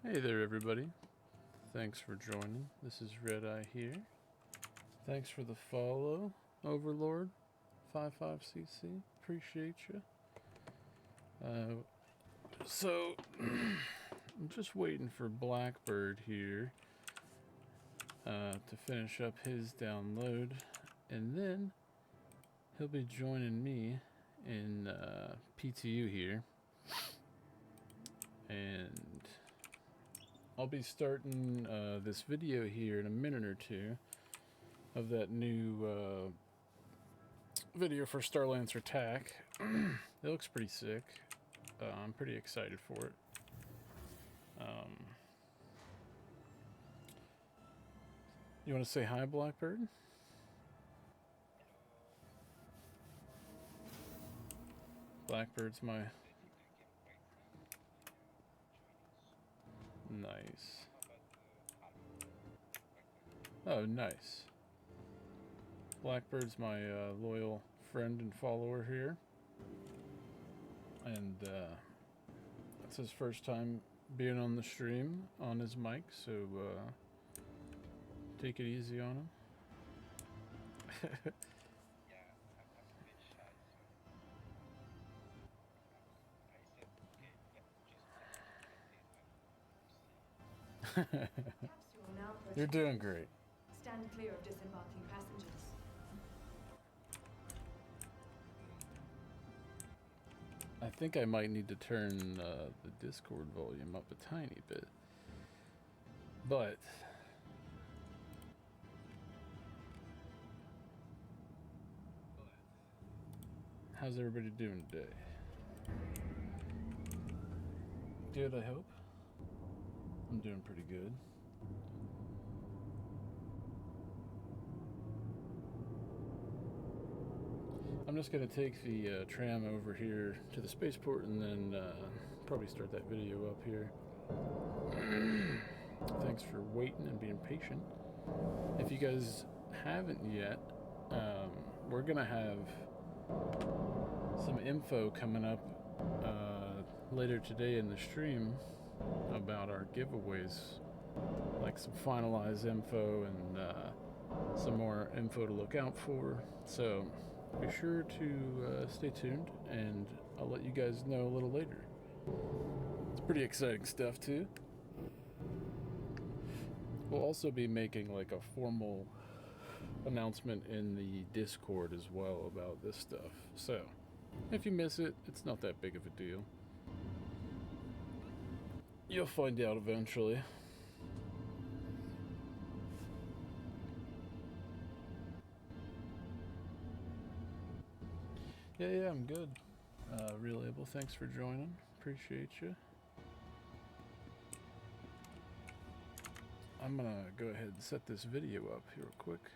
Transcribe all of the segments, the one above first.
Hey there, everybody. Thanks for joining. This is Redeye here. Thanks for the follow, Overlord 55cc. Appreciate you. So, I'm just waiting for Blackbird here to finish up his download, and then he'll be joining me in PTU here. And I'll be starting this video here in a minute or two of that new video for Starlancer Attack. It looks pretty sick. I'm pretty excited for it. You want to say hi, Blackbird? Blackbird's my... Nice. Oh, nice. Blackbird's my loyal friend and follower here. And it's his first time being on the stream on his mic, so take it easy on him. You're doing great. Stand clear of disembarking passengers. I think I might need to turn the Discord volume up a tiny bit. But how's everybody doing today? Good, I hope. I'm doing pretty good. I'm just going to take the tram over here to the spaceport and then probably start that video up here. Thanks for waiting and being patient. If you guys haven't yet, we're going to have some info coming up later today in the stream about our giveaways, like some finalized info and some more info to look out for. So be sure to stay tuned, and I'll let you guys know a little later. It's pretty exciting stuff too. We'll also be making like a formal announcement in the Discord as well about this stuff. So if you miss it, it's not that big of a deal. You'll find out eventually. Yeah, I'm good. Real able, thanks for joining. Appreciate you. I'm gonna go ahead and set this video up here real quick.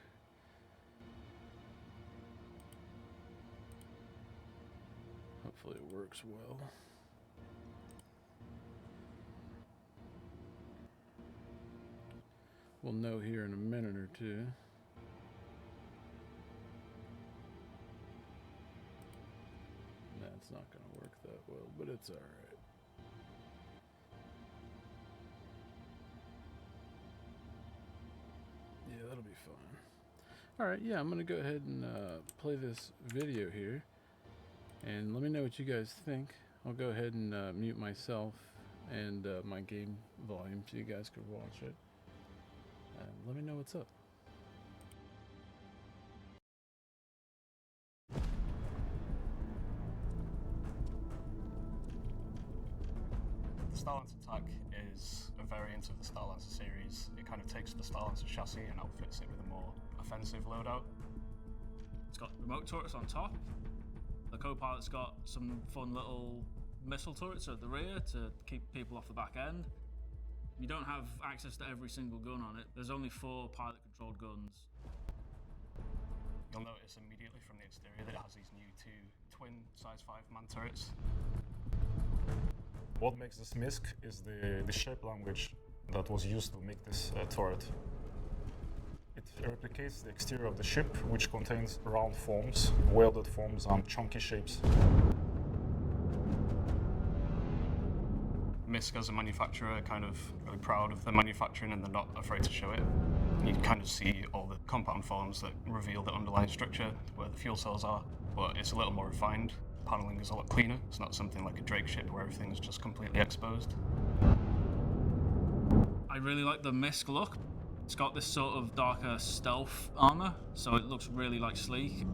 Hopefully it works well. We'll know here in a minute or two. That's not going to work that well, but it's all right. Yeah, that'll be fine. All right, yeah, I'm going to go ahead and play this video here. And let me know what you guys think. I'll go ahead and mute myself and my game volume so you guys can watch it. And let me know what's up. The Starlancer Attack is a variant of the Starlancer series. It kind of takes the Starlancer chassis and outfits it with a more offensive loadout. It's got remote turrets on top. The co-pilot's got some fun little missile turrets at the rear to keep people off the back end. You don't have access to every single gun on it. There's only 4 pilot-controlled guns. You'll notice immediately from the exterior that it has these new 2 twin size 5 man turrets. What makes this MISC is the shape language that was used to make this turret. It replicates the exterior of the ship, which contains round forms, welded forms, and chunky shapes. MISC as a manufacturer are kind of really proud of their manufacturing and they're not afraid to show it. You kind of see all the compound forms that reveal the underlying structure where the fuel cells are, but it's a little more refined. Paneling is a lot cleaner. It's not something like a Drake ship where everything's just completely exposed. I really like the MISC look. It's got this sort of darker stealth armor, so it looks really like sleek.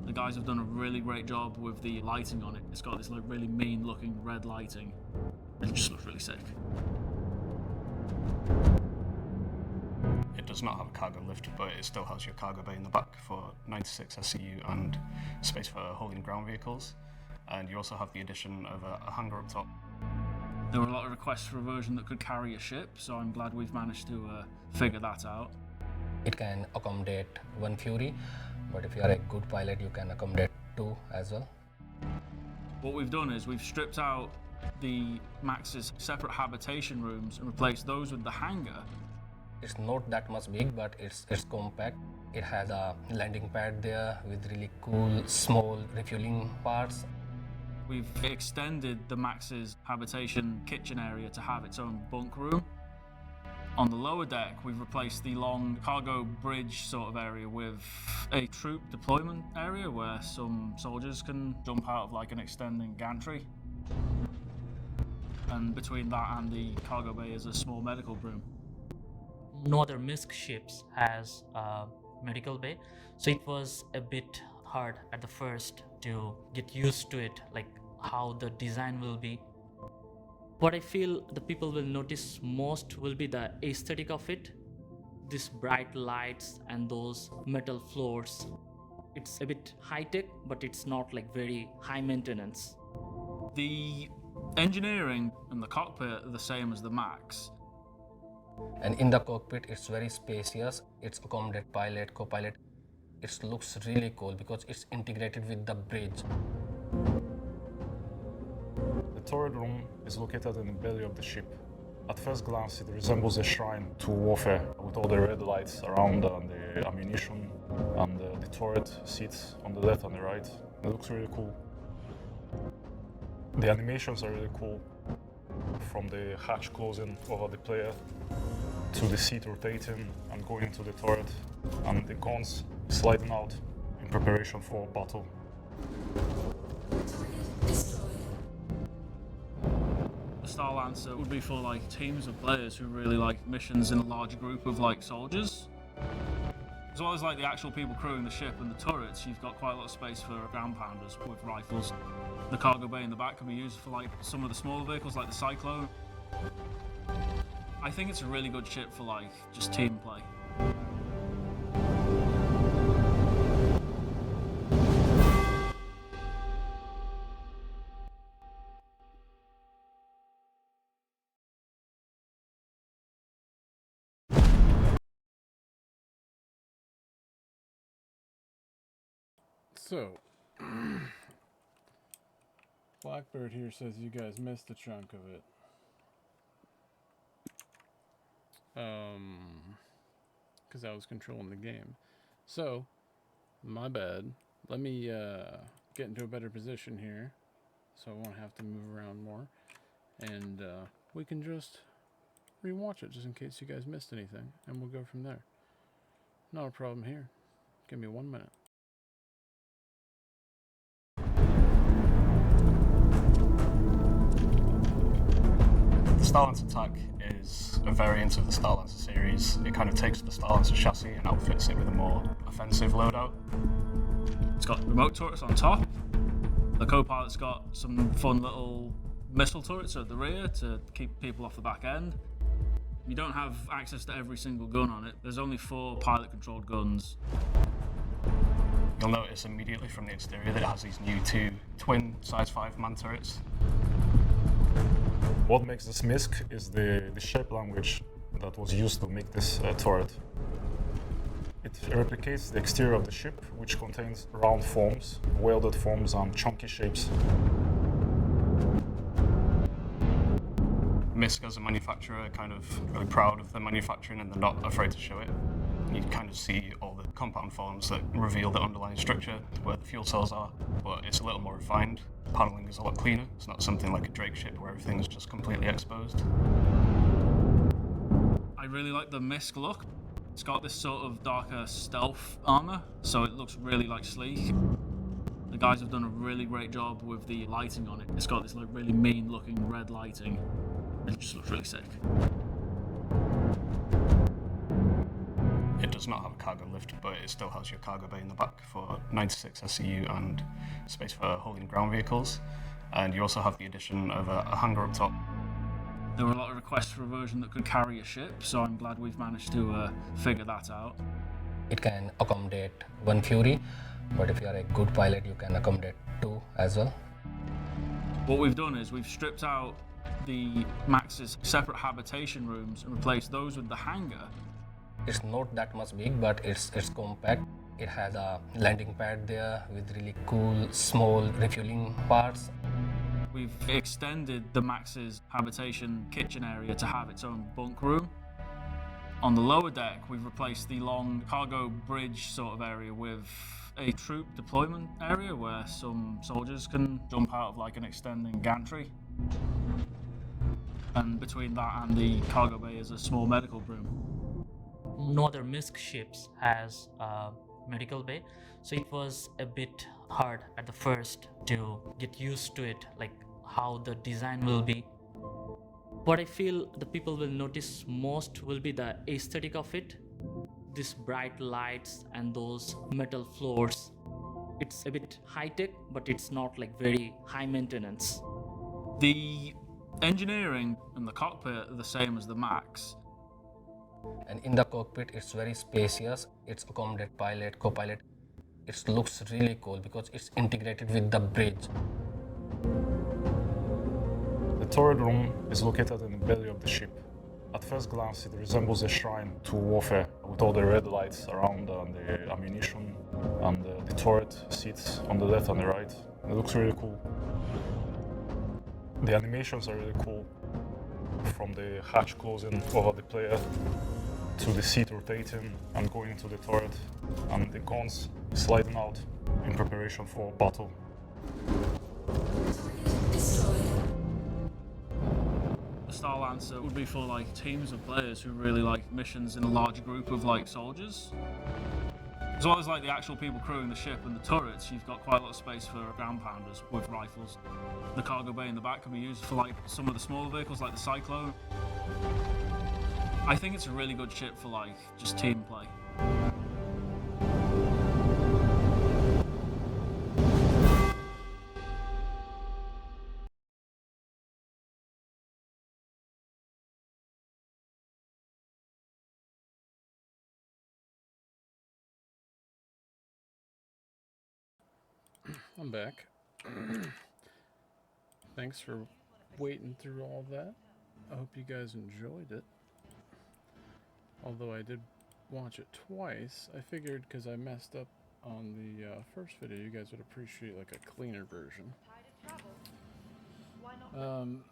The guys have done a really great job with the lighting on it. It's got this like really mean looking red lighting. It just looks really sick. It does not have a cargo lift, but it still has your cargo bay in the back for 96 SCU and space for hauling ground vehicles. And you also have the addition of a hangar up top. There were a lot of requests for a version that could carry a ship, so I'm glad we've managed to figure that out. It can accommodate one Fury, but if you are a good pilot, you can accommodate two as well. What we've done is we've stripped out the Max's separate habitation rooms and replaced those with the hangar. It's not that much big, but it's compact. It has a landing pad there with really cool small refueling parts. We've extended the Max's habitation kitchen area to have its own bunk room. On the lower deck, we've replaced the long cargo bridge sort of area with a troop deployment area where some soldiers can jump out of like an extending gantry. And between that and the cargo bay is a small medical room. No other MISC ships has a medical bay, so it was a bit hard at the first to get used to it, like how the design will be. What I feel the people will notice most will be the aesthetic of it. These bright lights and those metal floors. It's a bit high-tech, but it's not like very high maintenance. The engineering and the cockpit are the same as the Max. And in the cockpit, it's very spacious. It's accommodate pilot, co-pilot. It looks really cool because it's integrated with the bridge. The turret room is located in the belly of the ship. At first glance, it resembles a shrine to warfare, with all the red lights around and the ammunition and the turret seats on the left and the right. It looks really cool. The animations are really cool, from the hatch closing over the player to the seat rotating and going to the turret and the guns sliding out in preparation for battle. The Star Lancer would be for like teams of players who really like missions in a large group of like soldiers. As well as like the actual people crewing the ship and the turrets, you've got quite a lot of space for ground pounders with rifles. The cargo bay in the back can be used for like some of the smaller vehicles like the Cyclone. I think it's a really good ship for like just team play. So, Blackbird here says you guys missed a chunk of it. Because I was controlling the game. So, my bad. Let me get into a better position here so I won't have to move around more. And we can just rewatch it just in case you guys missed anything. And we'll go from there. Not a problem here. Give me 1 minute. The Starlancer attack is a variant of the Starlancer series. It kind of takes the Starlancer chassis and outfits it with a more offensive loadout. It's got remote turrets on top. The co-pilot's got some fun little missile turrets at the rear to keep people off the back end. You don't have access to every single gun on it. There's only 4 pilot-controlled guns. You'll notice immediately from the exterior that it has these new 2 twin size 5 man turrets. What makes this MISC is the shape language that was used to make this turret. It replicates the exterior of the ship, which contains round forms, welded forms, and chunky shapes. MISC as a manufacturer are kind of really proud of their manufacturing and they're not afraid to show it. you kind of see all the compound forms that reveal the underlying structure where the fuel cells are, but it's a little more refined. The paneling is a lot cleaner. It's not something like a Drake ship where everything's just completely exposed. I really like the MISC look. It's got this sort of darker stealth armor, so it looks really like sleek. The guys have done a really great job with the lighting on it. It's got this like really mean looking red lighting. It just looks really sick. It does not have a cargo lift, but it still has your cargo bay in the back for 96 SCU and space for hauling ground vehicles. And you also have the addition of a hangar up top. There were a lot of requests for a version that could carry a ship, so I'm glad we've managed to figure that out. It can accommodate one Fury, but if you are a good pilot, you can accommodate two as well. What we've done is we've stripped out the Max's separate habitation rooms and replaced those with the hangar. It's not that much big, but it's compact. It has a landing pad there with really cool small refueling parts. We've extended the Max's habitation kitchen area to have its own bunk room. On the lower deck, we've replaced the long cargo bridge sort of area with a troop deployment area where some soldiers can jump out of like an extending gantry. And between that and the cargo bay is a small medical room. No other MISC ships has a medical bay, so it was a bit hard at the first to get used to it, like how the design will be. What I feel the people will notice most will be the aesthetic of it. These bright lights and those metal floors. It's a bit high-tech, but it's not like very high maintenance. The engineering and the cockpit are the same as the Max. And in the cockpit, it's very spacious. It's accommodate pilot, co-pilot. It looks really cool because it's integrated with the bridge. The turret room is located in the belly of the ship. At first glance, it resembles a shrine to warfare, with all the red lights around and the ammunition, and the turret seats on the left and the right. It looks really cool. The animations are really cool, from the hatch closing over the player to the seat rotating and going into the turret, and the guns sliding out in preparation for battle. The Star Lancer would be for like teams of players who really like missions in a large group of like soldiers. As well as like the actual people crewing the ship and the turrets, you've got quite a lot of space for ground pounders with rifles. The cargo bay in the back can be used for like some of the smaller vehicles like the Cyclone. I think it's a really good ship for like just team play. I'm back. Thanks for waiting through all that. I hope you guys enjoyed it. Although I did watch it twice, I figured because I messed up on the first video, you guys would appreciate like a cleaner version. I'm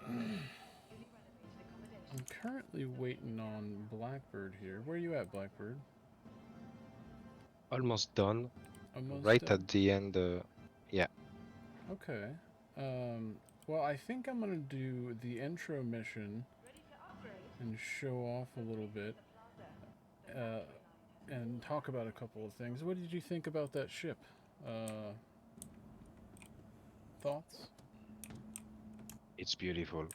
currently waiting on Blackbird here. Where are you at, Blackbird? Almost done. Almost Right done? at the end, yeah. Okay. Well, I think I'm gonna do the intro mission and show off a little bit, and talk about a couple of things. What did you think about that ship? Thoughts? It's beautiful.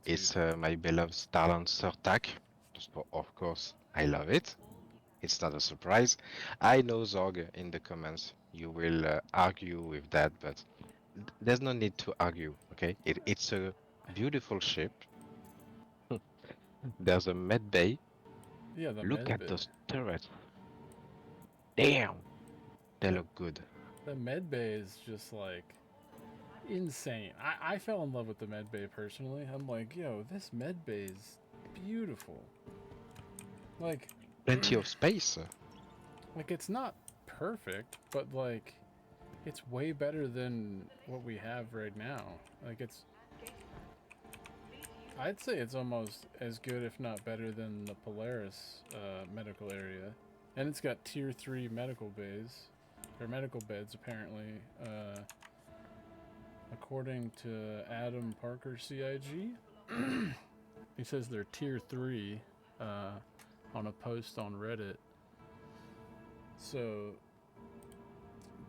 It's It's my beloved Star Lancer TAC. Of course, I love it. It's not a surprise. I know, Zorg, in the comments, you will argue with that, but there's no need to argue, okay? It's a beautiful ship. There's a med bay. yeah, the Look at medbay. those turrets. Damn, they look good. The medbay is just like insane. I fell in love with the medbay personally. I'm like, yo, this medbay is beautiful. Like, Plenty of space. like it's not perfect, but like it's way better than what we have right now. Like I'd say it's almost as good, if not better, than the Polaris medical area. And it's got tier 3 medical bays, or medical beds apparently, according to Adam Parker CIG. He says they're tier 3 on a post on Reddit. So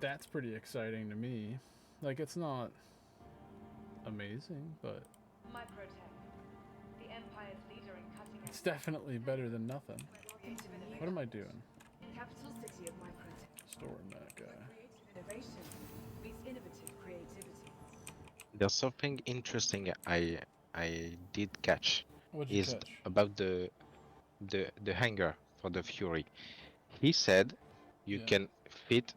that's pretty exciting to me. Like, it's not amazing, but Microtech, the Empire's leader in cutting edge. it's definitely better than nothing. What am I doing? Capital city of Microtech. Storing that guy. Creative innovation meets innovative creativity. There's something interesting I did catch What'd you is catch? about the hangar for the Fury. He said you Yeah. can fit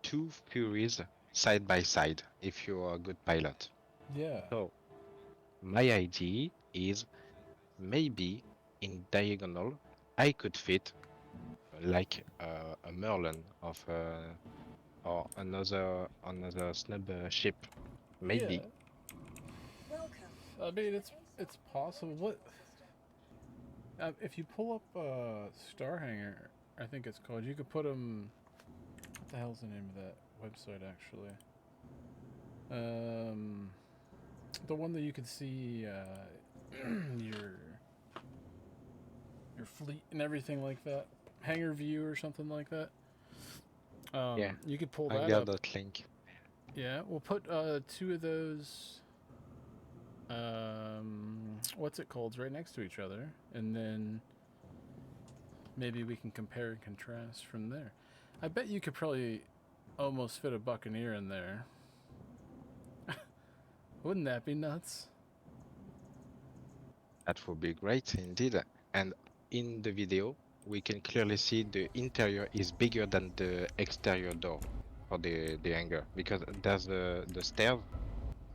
2 Furies side by side if you're a good pilot. Yeah. So my idea is maybe in diagonal I could fit like a Merlin of or another snub ship. Maybe. Yeah. I mean, it's possible. What if you pull up Star Hanger? I think it's called. You could put them. What the hell's the name of that website actually? The one that you could see your fleet and everything like that. Hangar view or something like that. Yeah. You could pull that up. Hangar.link. Yeah, we'll put 2 of those. What's it called? Right next to each other, and then maybe we can compare and contrast from there. I bet you could probably almost fit a Buccaneer in there. Wouldn't that be nuts? That would be great indeed. And in the video, we can clearly see the interior is bigger than the exterior door for the hangar, because there's the stairs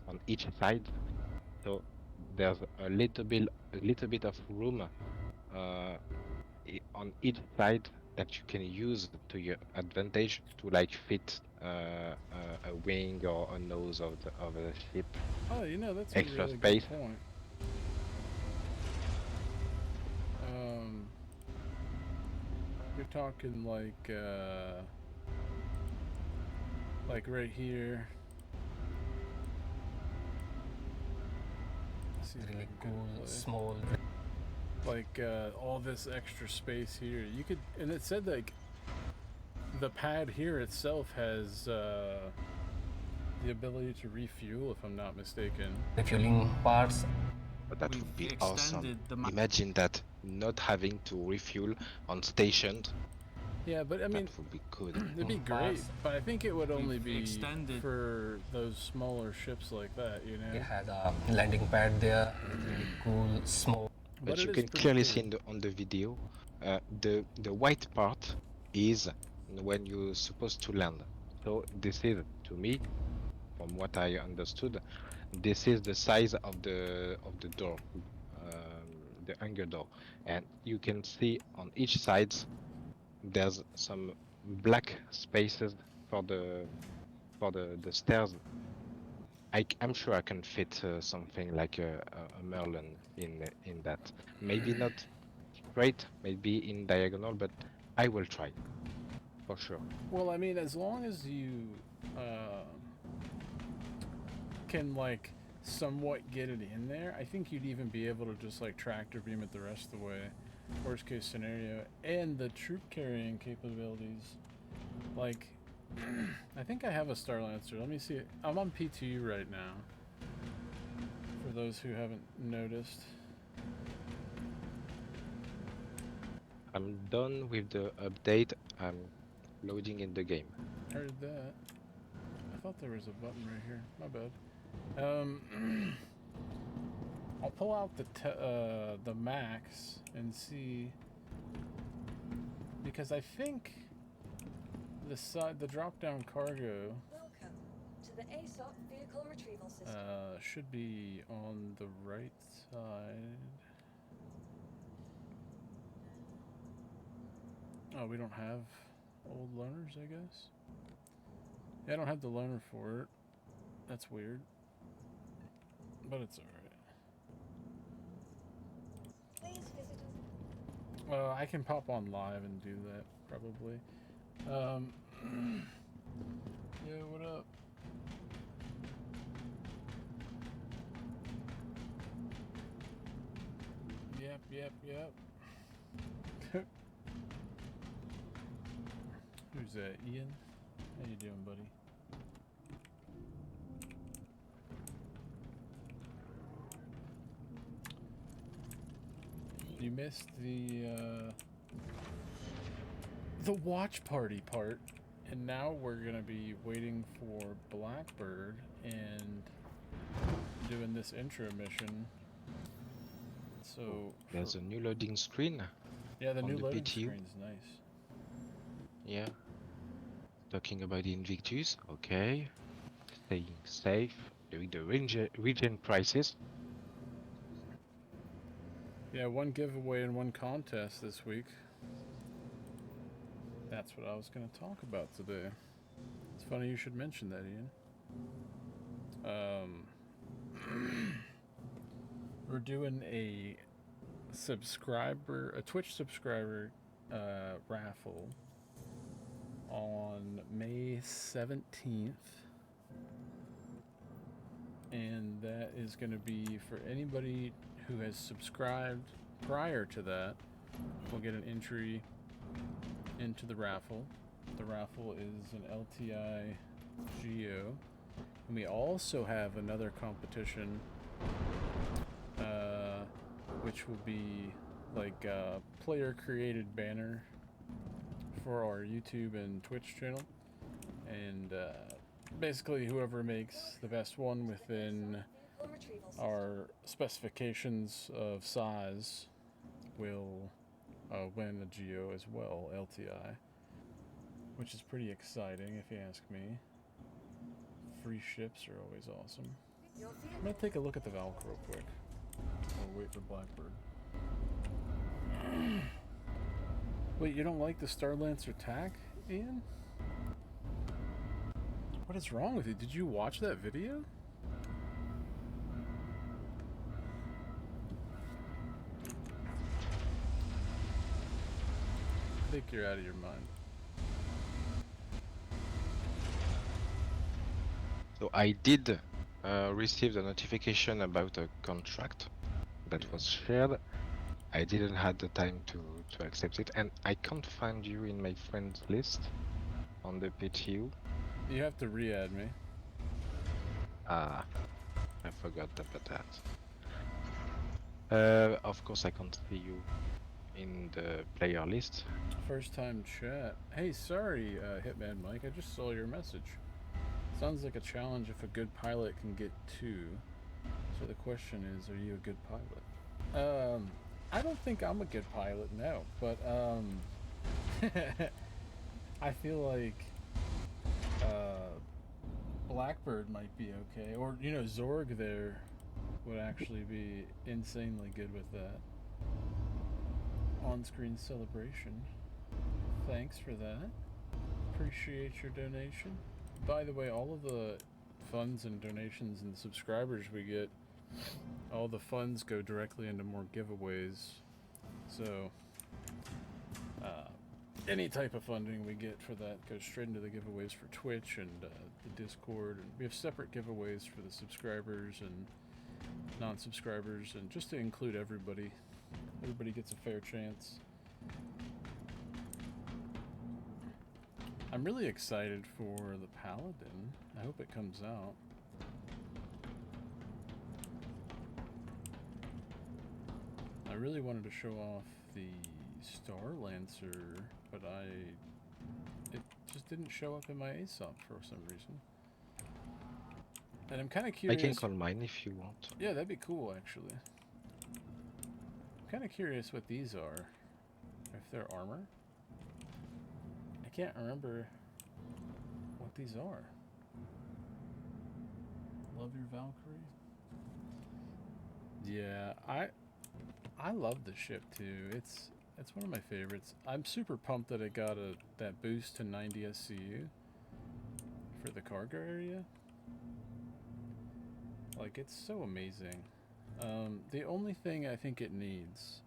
on each side. So there's a little bit of room on each side that you can use to your advantage to like fit a wing or a nose of the ship. Oh, you know, that's Extra a really space. good point. You're talking like right here. Let's see if I Really can cool, play. small. Like all this extra space here. You could, and it said like the pad here itself has the ability to refuel, if I'm not mistaken. Refueling parts. But that We've would be extended awesome. the Imagine that, not having to refuel on station. Yeah, but I mean, That would be good. it'd be great, but I think it would only We've be extended- for those smaller ships like that, you know? It has a landing pad there. Really cool, small. But But you it can is pretty clearly cool. see on the video, the white part is when you're supposed to land. So this is, to me, from what I understood, this is the size of the door, the hangar door, and you can see on each side there's some black spaces for the stairs. I'm sure I can fit something like a Merlin in that. Maybe not straight, maybe in diagonal, but I will try for sure. Well, I mean, as long as you can like somewhat get it in there, I think you'd even be able to just like tractor beam it the rest of the way. Worst case scenario, and the troop carrying capabilities. Like, I think I have a Star Lancer. Let me see it. I'm on PTU right now. For those who haven't noticed. I'm done with the update. I'm loading in the game. Heard that. I thought there was a button right here. My bad. I'll pull out the max and see, because I think the drop down cargo Welcome to the ASOC vehicle retrieval system. should be on the right side. Oh, we don't have old loaners, I guess. Yeah, I don't have the loaner for it. That's weird. But it's alright. Please visit us. I can pop on live and do that probably. Yeah, what up? Yep. Who's that? Ian? How you doing, buddy? You missed the watch party part, and now we're gonna be waiting for Blackbird and doing this intro mission. So There's a new loading screen. yeah, the on new the loading PTU. screen's nice. Yeah. Talking about the Invictus. Okay. Staying safe. Doing the regen prices. Yeah, one giveaway and one contest this week. That's what I was going to talk about today. It's funny you should mention that, Ian. We're doing a Twitch subscriber raffle on May 17th. And that is going to be for anybody who has subscribed prior to that. Will get an entry into the raffle. The raffle is an LTI Geo. And we also have another competition, which will be like a player-created banner for our YouTube and Twitch channel. And basically, whoever makes the best one within Vehicle retrieval system. our specifications of size will win a Geo as well, LTI, which is pretty exciting if you ask me. Free ships are always awesome. Your I'm vehicle gonna take a look at the Valk real quick. Or wait for Blackbird. Wait, you don't like the Starlancer attack, Ian? What is wrong with you? Did you watch that video? I think you're out of your mind. So I did receive the notification about a contract that was shared. I didn't have the time to accept it, and I can't find you in my friends list on the PTU. You have to re-add me. Ah, I forgot about that. Of course, I can't see you in the player list. First time chat. Hey, sorry, Hitman Mike. I just saw your message. Sounds like a challenge if a good pilot can get 2. So the question is, are you a good pilot? I don't think I'm a good pilot now, but I feel like Blackbird might be okay, or you know, Zorg there would actually be insanely good with that. On-screen celebration. Thanks for that. Appreciate your donation. By the way, all of the funds and donations and subscribers we get, all the funds go directly into more giveaways. So, any type of funding we get for that goes straight into the giveaways for Twitch and the Discord. And we have separate giveaways for the subscribers and non-subscribers, and just to include everybody. Everybody gets a fair chance. I'm really excited for the Paladin. I hope it comes out. I really wanted to show off the Starlancer, but it just didn't show up in my ASOP for some reason. And I'm kind of I curious. can call mine if you want. Yeah, that'd be cool, actually. I'm kind of curious what these are. If they're armor. I can't remember what these are. Love your Valkyrie. Yeah, I love the ship too. It's one of my favorites. I'm super pumped that it got that boost to 90 SCU for the cargo area. Like, it's so amazing. The only thing I think it needs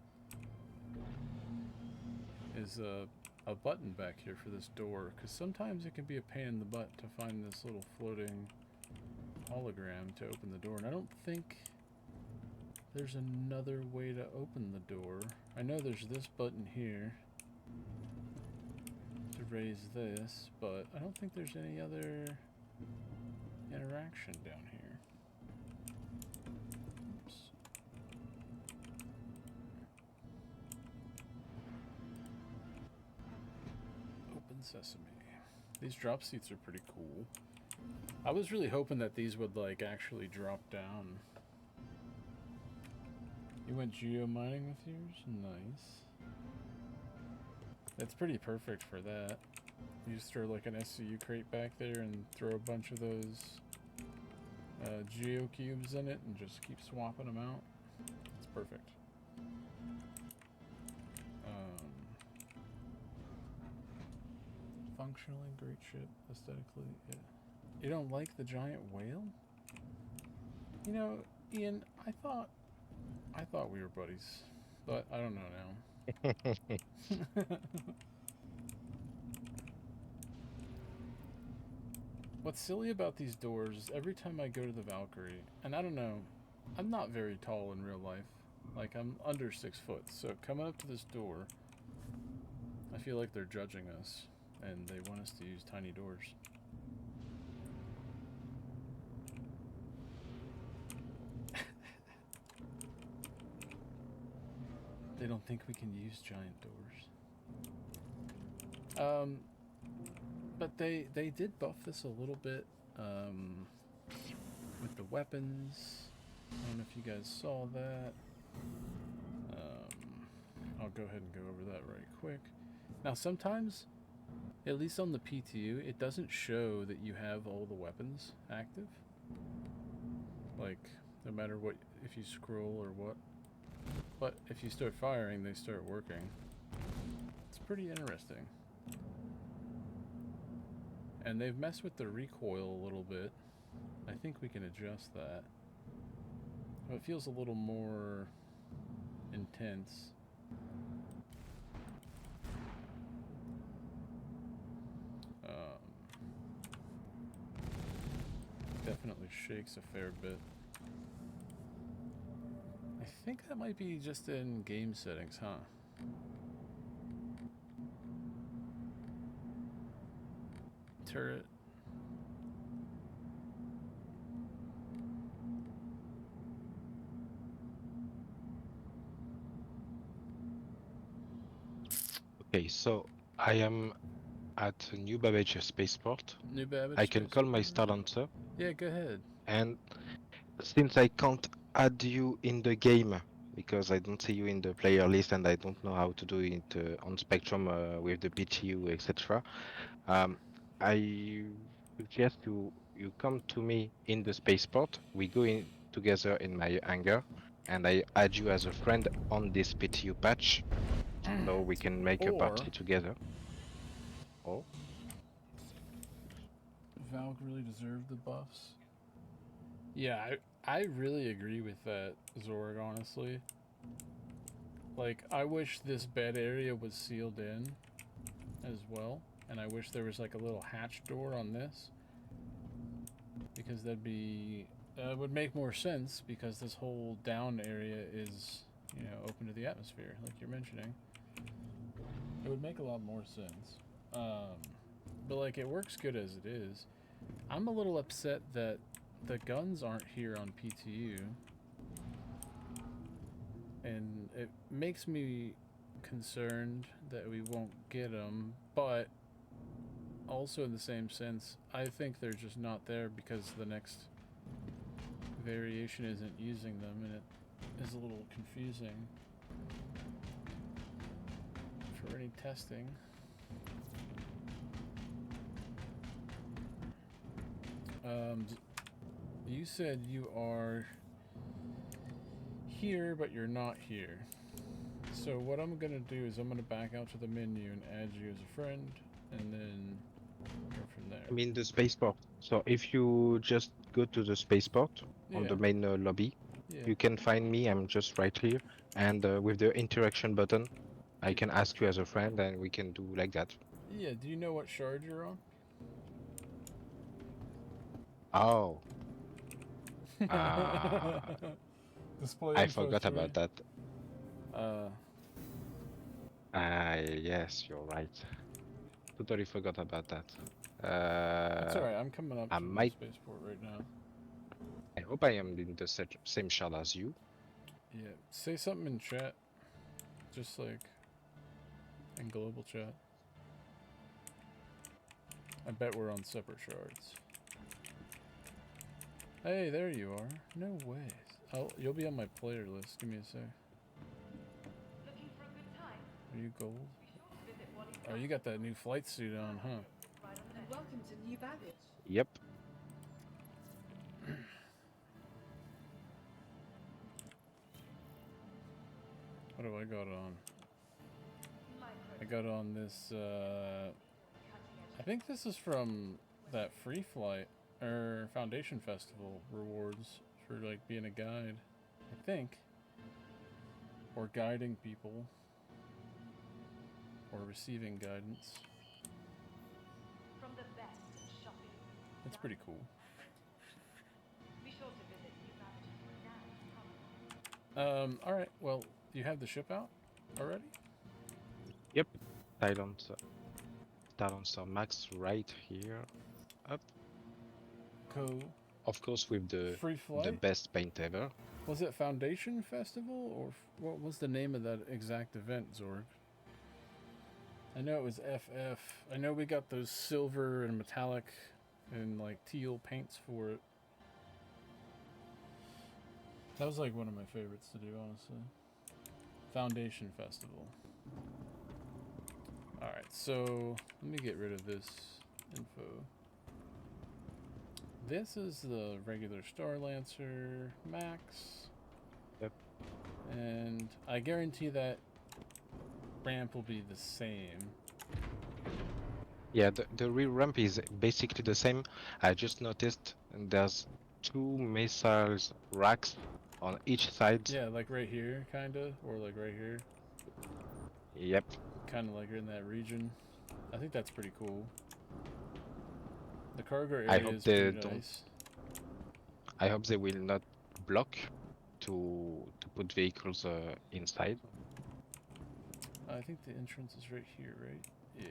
is a button back here for this door, because sometimes it can be a pain in the butt to find this little floating hologram to open the door, and I don't think there's another way to open the door. I know there's this button here to raise this, but I don't think there's any other interaction down here. Oops. Open sesame. These drop seats are pretty cool. I was really hoping that these would like actually drop down. You went geomining with yours? Nice. That's pretty perfect for that. You just throw like an SCU crate back there and throw a bunch of those geo cubes in it and just keep swapping them out. It's perfect. Functionally great ship, aesthetically, yeah. You don't like the giant whale? You know, Ian, I thought we were buddies, but I don't know now. What's silly about these doors is every time I go to the Valkyrie, and I don't know, I'm not very tall in real life. Like, I'm under 6 foot, so coming up to this door, I feel like they're judging us, and they want us to use tiny doors. They don't think we can use giant doors. But they did buff this a little bit with the weapons. I don't know if you guys saw that. I'll go ahead and go over that right quick. Now sometimes, at least on the PTU, it doesn't show that you have all the weapons active. Like, no matter what, if you scroll or what. But if you start firing, they start working. It's pretty interesting. And they've messed with the recoil a little bit. I think we can adjust that. It feels a little more intense. Definitely shakes a fair bit. I think that might be just in game settings, huh? Turret. Okay, so I am at New Babbage Spaceport. New Babbage I can call my Spaceport. Star Lancer, Yeah, go ahead. and since I can't add you in the game because I don't see you in the player list and I don't know how to do it on Spectrum with the PTU, etc. I suggest you come to me in the spaceport. We go in together in my hangar, and I add you as a friend on this PTU patch, so we can make a Or party together. Oh, Valk really deserved the buffs. Yeah, I really agree with that, Zorg, honestly. Like, I wish this bed area was sealed in as well. And I wish there was like a little hatch door on this. Because that'd be... would make more sense because this whole down area is, you know, open to the atmosphere, like you're mentioning. It would make a lot more sense. But like, it works good as it is. I'm a little upset that the guns aren't here on PTU. And it makes me concerned that we won't get them, but also in the same sense, I think they're just not there because the next variation isn't using them, and it is a little confusing for any testing. You said you are here, but you're not here. So what I'm gonna do is I'm gonna back out to the menu and add you as a friend, and then go from there. I'm in the spaceport. So if you just go to the spaceport on the main lobby, Yeah. you can find me. I'm just right here, and with the interaction button, I can ask you as a friend, and we can do like that. Yeah, do you know what shard you're on? Oh, uh, Display I info forgot 3. about that. Uh, Yes, you're right. Totally forgot about that. that's alright, I'm coming up I to the might. spaceport right now. I hope I am in the same shard as you. Yeah, say something in chat. Just like in global chat. I bet we're on separate shards. Hey, there you are. No way. Oh, you'll be on my player list. Give me a sec. Looking for a good time? Are you gold? Be sure to visit Wally Oh, you got that new flight suit on, huh? right on the And left. welcome to new baggage. Yep. What do I got on? Micro. I got on this, I think this is from that free flight, or Foundation Festival rewards for, like, being a guide. I think. Or guiding people. Or receiving guidance. From the best in shopping. That's pretty cool. Be sure to visit new bagages. Alright, well, you have the ship out already? Yep. Silencer. Silencer max right here. Up. Cool. Of course, with the Free flight? best paint ever. Was it Foundation Festival, or what was the name of that exact event, Zorg? I know it was FF. I know we got those silver and metallic and like teal paints for it. That was like one of my favorites to do, honestly. Foundation Festival. Alright, so let me get rid of this info. This is the regular Star Lancer Max. Yep. And I guarantee that ramp will be the same. Yeah, the rear ramp is basically the same. I just noticed there's 2 missiles racks on each side. Yeah, like right here, kinda, or like right here. Yep. Kind of like in that region. I think that's pretty cool. The cargo area I hope is they pretty don't. nice. I hope they will not block to put vehicles inside. I think the entrance is right here, right? Yeah.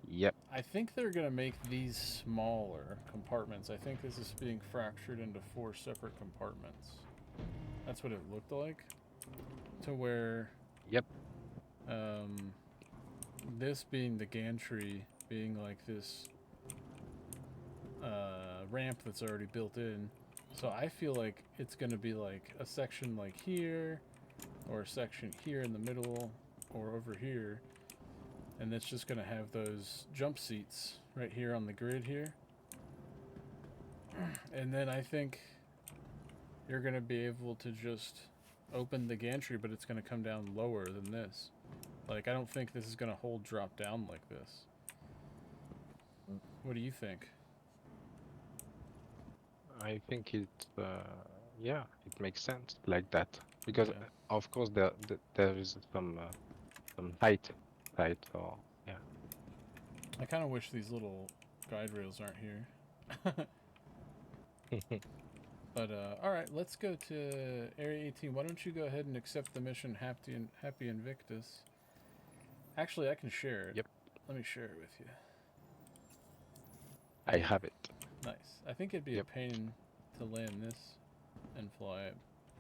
Yep. I think they're gonna make these smaller compartments. I think this is being fractured into 4 separate compartments. That's what it looked like. To where Yep. this being the gantry, being like this ramp that's already built in. So I feel like it's gonna be like a section like here, or a section here in the middle, or over here. And it's just gonna have those jump seats right here on the grid here. And then I think you're gonna be able to just open the gantry, but it's gonna come down lower than this. Like, I don't think this is gonna hold drop down like this. What do you think? I think it. Yeah, it makes sense like that because, Yeah. of course, there is some height. So yeah. I kind of wish these little guide rails aren't here. But alright, let's go to Area 18. Why don't you go ahead and accept the mission Happy Invictus? Actually, I can share it. Yep. Let me share it with you. I have it. Nice. I think it'd be Yep. a pain to land this and fly it,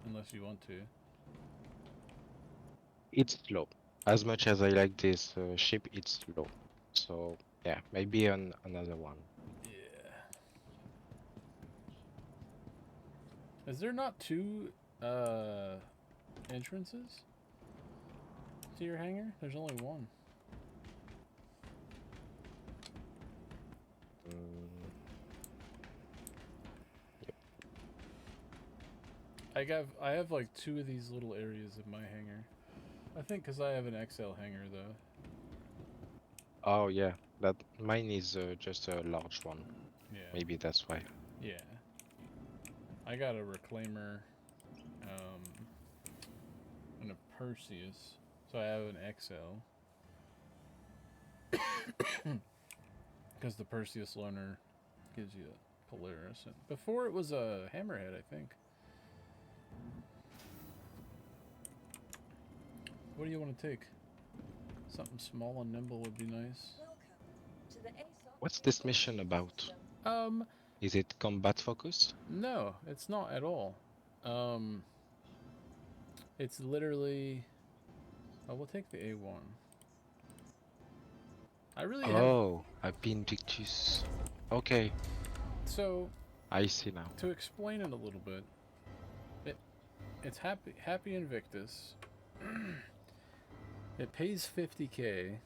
unless you want to. It's slow. As much as I like this ship, it's slow. So yeah, maybe another one. Yeah. Is there not 2 entrances to your hangar? There's only 1. I have like 2 of these little areas in my hangar. I think because I have an XL hangar though. Oh yeah, that mine is just a large one. Yeah. Maybe that's why. Yeah. I got a reclaimer, and a Perseus, So I have an XL. Because the Perseus loaner gives you a Polaris. And before it was a Hammerhead, I think. What do you want to take? Something small and nimble would be nice. Welcome to the ASOP What's this vehicle mission retrieval about? system. Is it combat focused? No, it's not at all. It's literally... Oh, we'll take the A1. I really have... Oh, I've been Victus. Okay, So, I see now. to explain it a little bit, it's Happy Invictus. It pays 50k,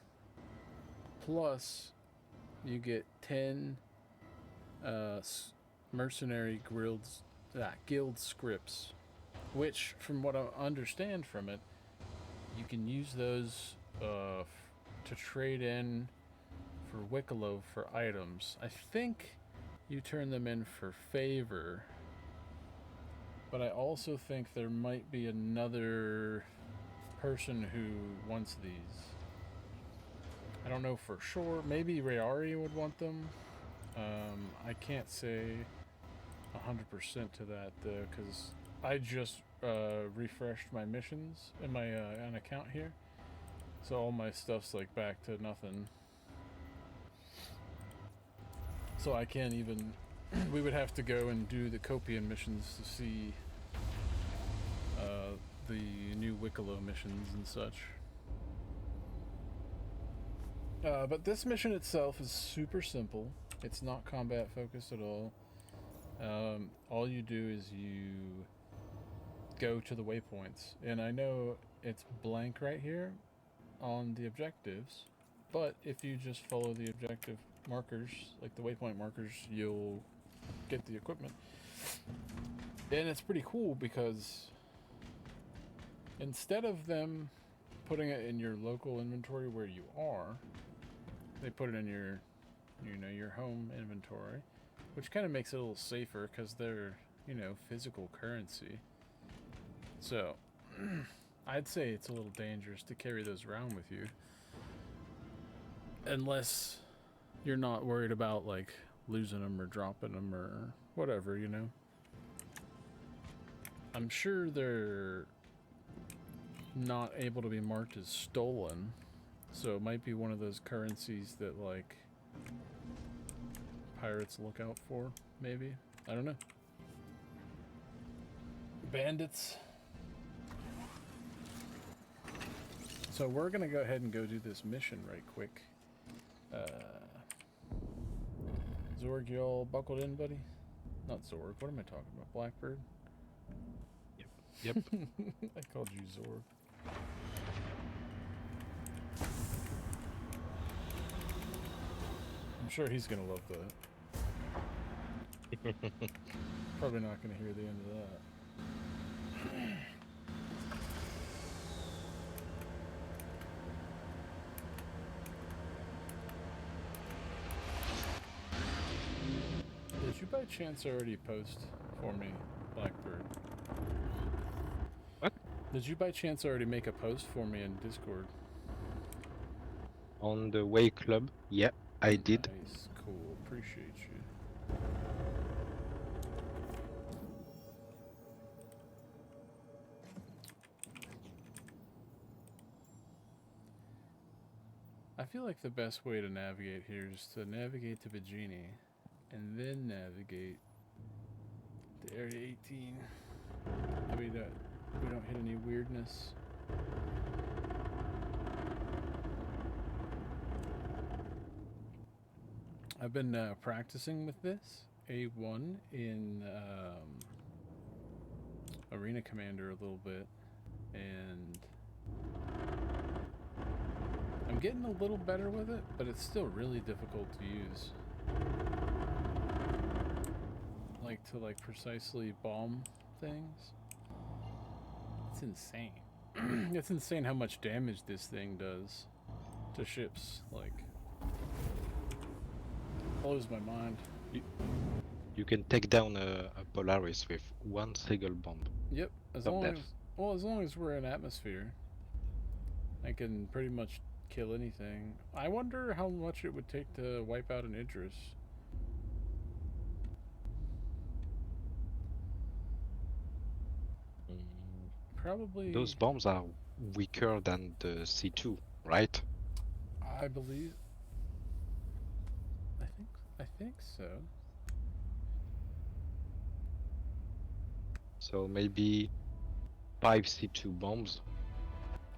plus you get 10 mercenary guild scripts, which, from what I understand from it, you can use those to trade in for Wicklow for items. I think you turn them in for favor, but I also think there might be another person who wants these. I don't know for sure. Maybe Rayari would want them. I can't say 100% to that though, because I just refreshed my missions in my an account here, so all my stuff's like back to nothing. So I can't even. We would have to go and do the Copian missions to see the new Wicklow missions and such. But this mission itself is super simple. It's not combat focused at all. All you do is you go to the waypoints. And I know it's blank right here on the objectives, but if you just follow the objective markers, like the waypoint markers, you'll get the equipment. And it's pretty cool because instead of them putting it in your local inventory where you are, they put it in your, your home inventory, which kind of makes it a little safer because they're, physical currency. So, I'd say it's a little dangerous to carry those around with you, unless you're not worried about like losing them or dropping them or whatever, I'm sure they're not able to be marked as stolen, so it might be one of those currencies that like pirates look out for, maybe. I don't know. Bandits. So we're gonna go ahead and go do this mission right quick. Zorg, you all buckled in, buddy? Not Zorg. What am I talking about? Blackbird? Yep. I called you Zorg. I'm sure he's gonna love that. Probably not gonna hear the end of that. Did you by chance already post for me, Blackbird? What? Did you by chance already make a post for me in Discord? On the Way Club, yeah, I did. Nice, cool, appreciate you. I feel like the best way to navigate here is to navigate to Bajini and then navigate to Area 18. We don't hit any weirdness. I've been practicing with this A1 in Arena Commander a little bit, and I'm getting a little better with it, but it's still really difficult to use. Like to precisely bomb things. It's insane. It's insane how much damage this thing does to ships. Like, blows my mind. You can take down a Polaris with one single bomb. Yep, as Of long death. as we're in atmosphere, I can pretty much kill anything. I wonder how much it would take to wipe out an Idris. Probably. Those bombs are weaker than the C2, right? I believe. I think so. So maybe 5 C2 bombs.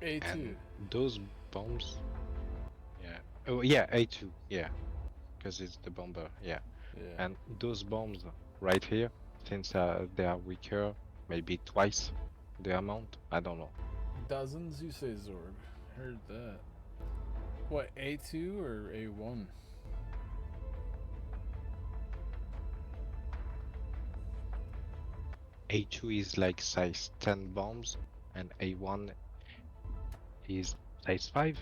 A2. And those bombs. Yeah. Oh yeah, A2. Yeah. Because it's the bomber. Yeah. Yeah. And those bombs right here, since they are weaker, maybe twice the amount. I don't know. Dozens, you say, Zorg? Heard that. What, A2 or A1? A2 is like size 10 bombs, and A1 is size 5,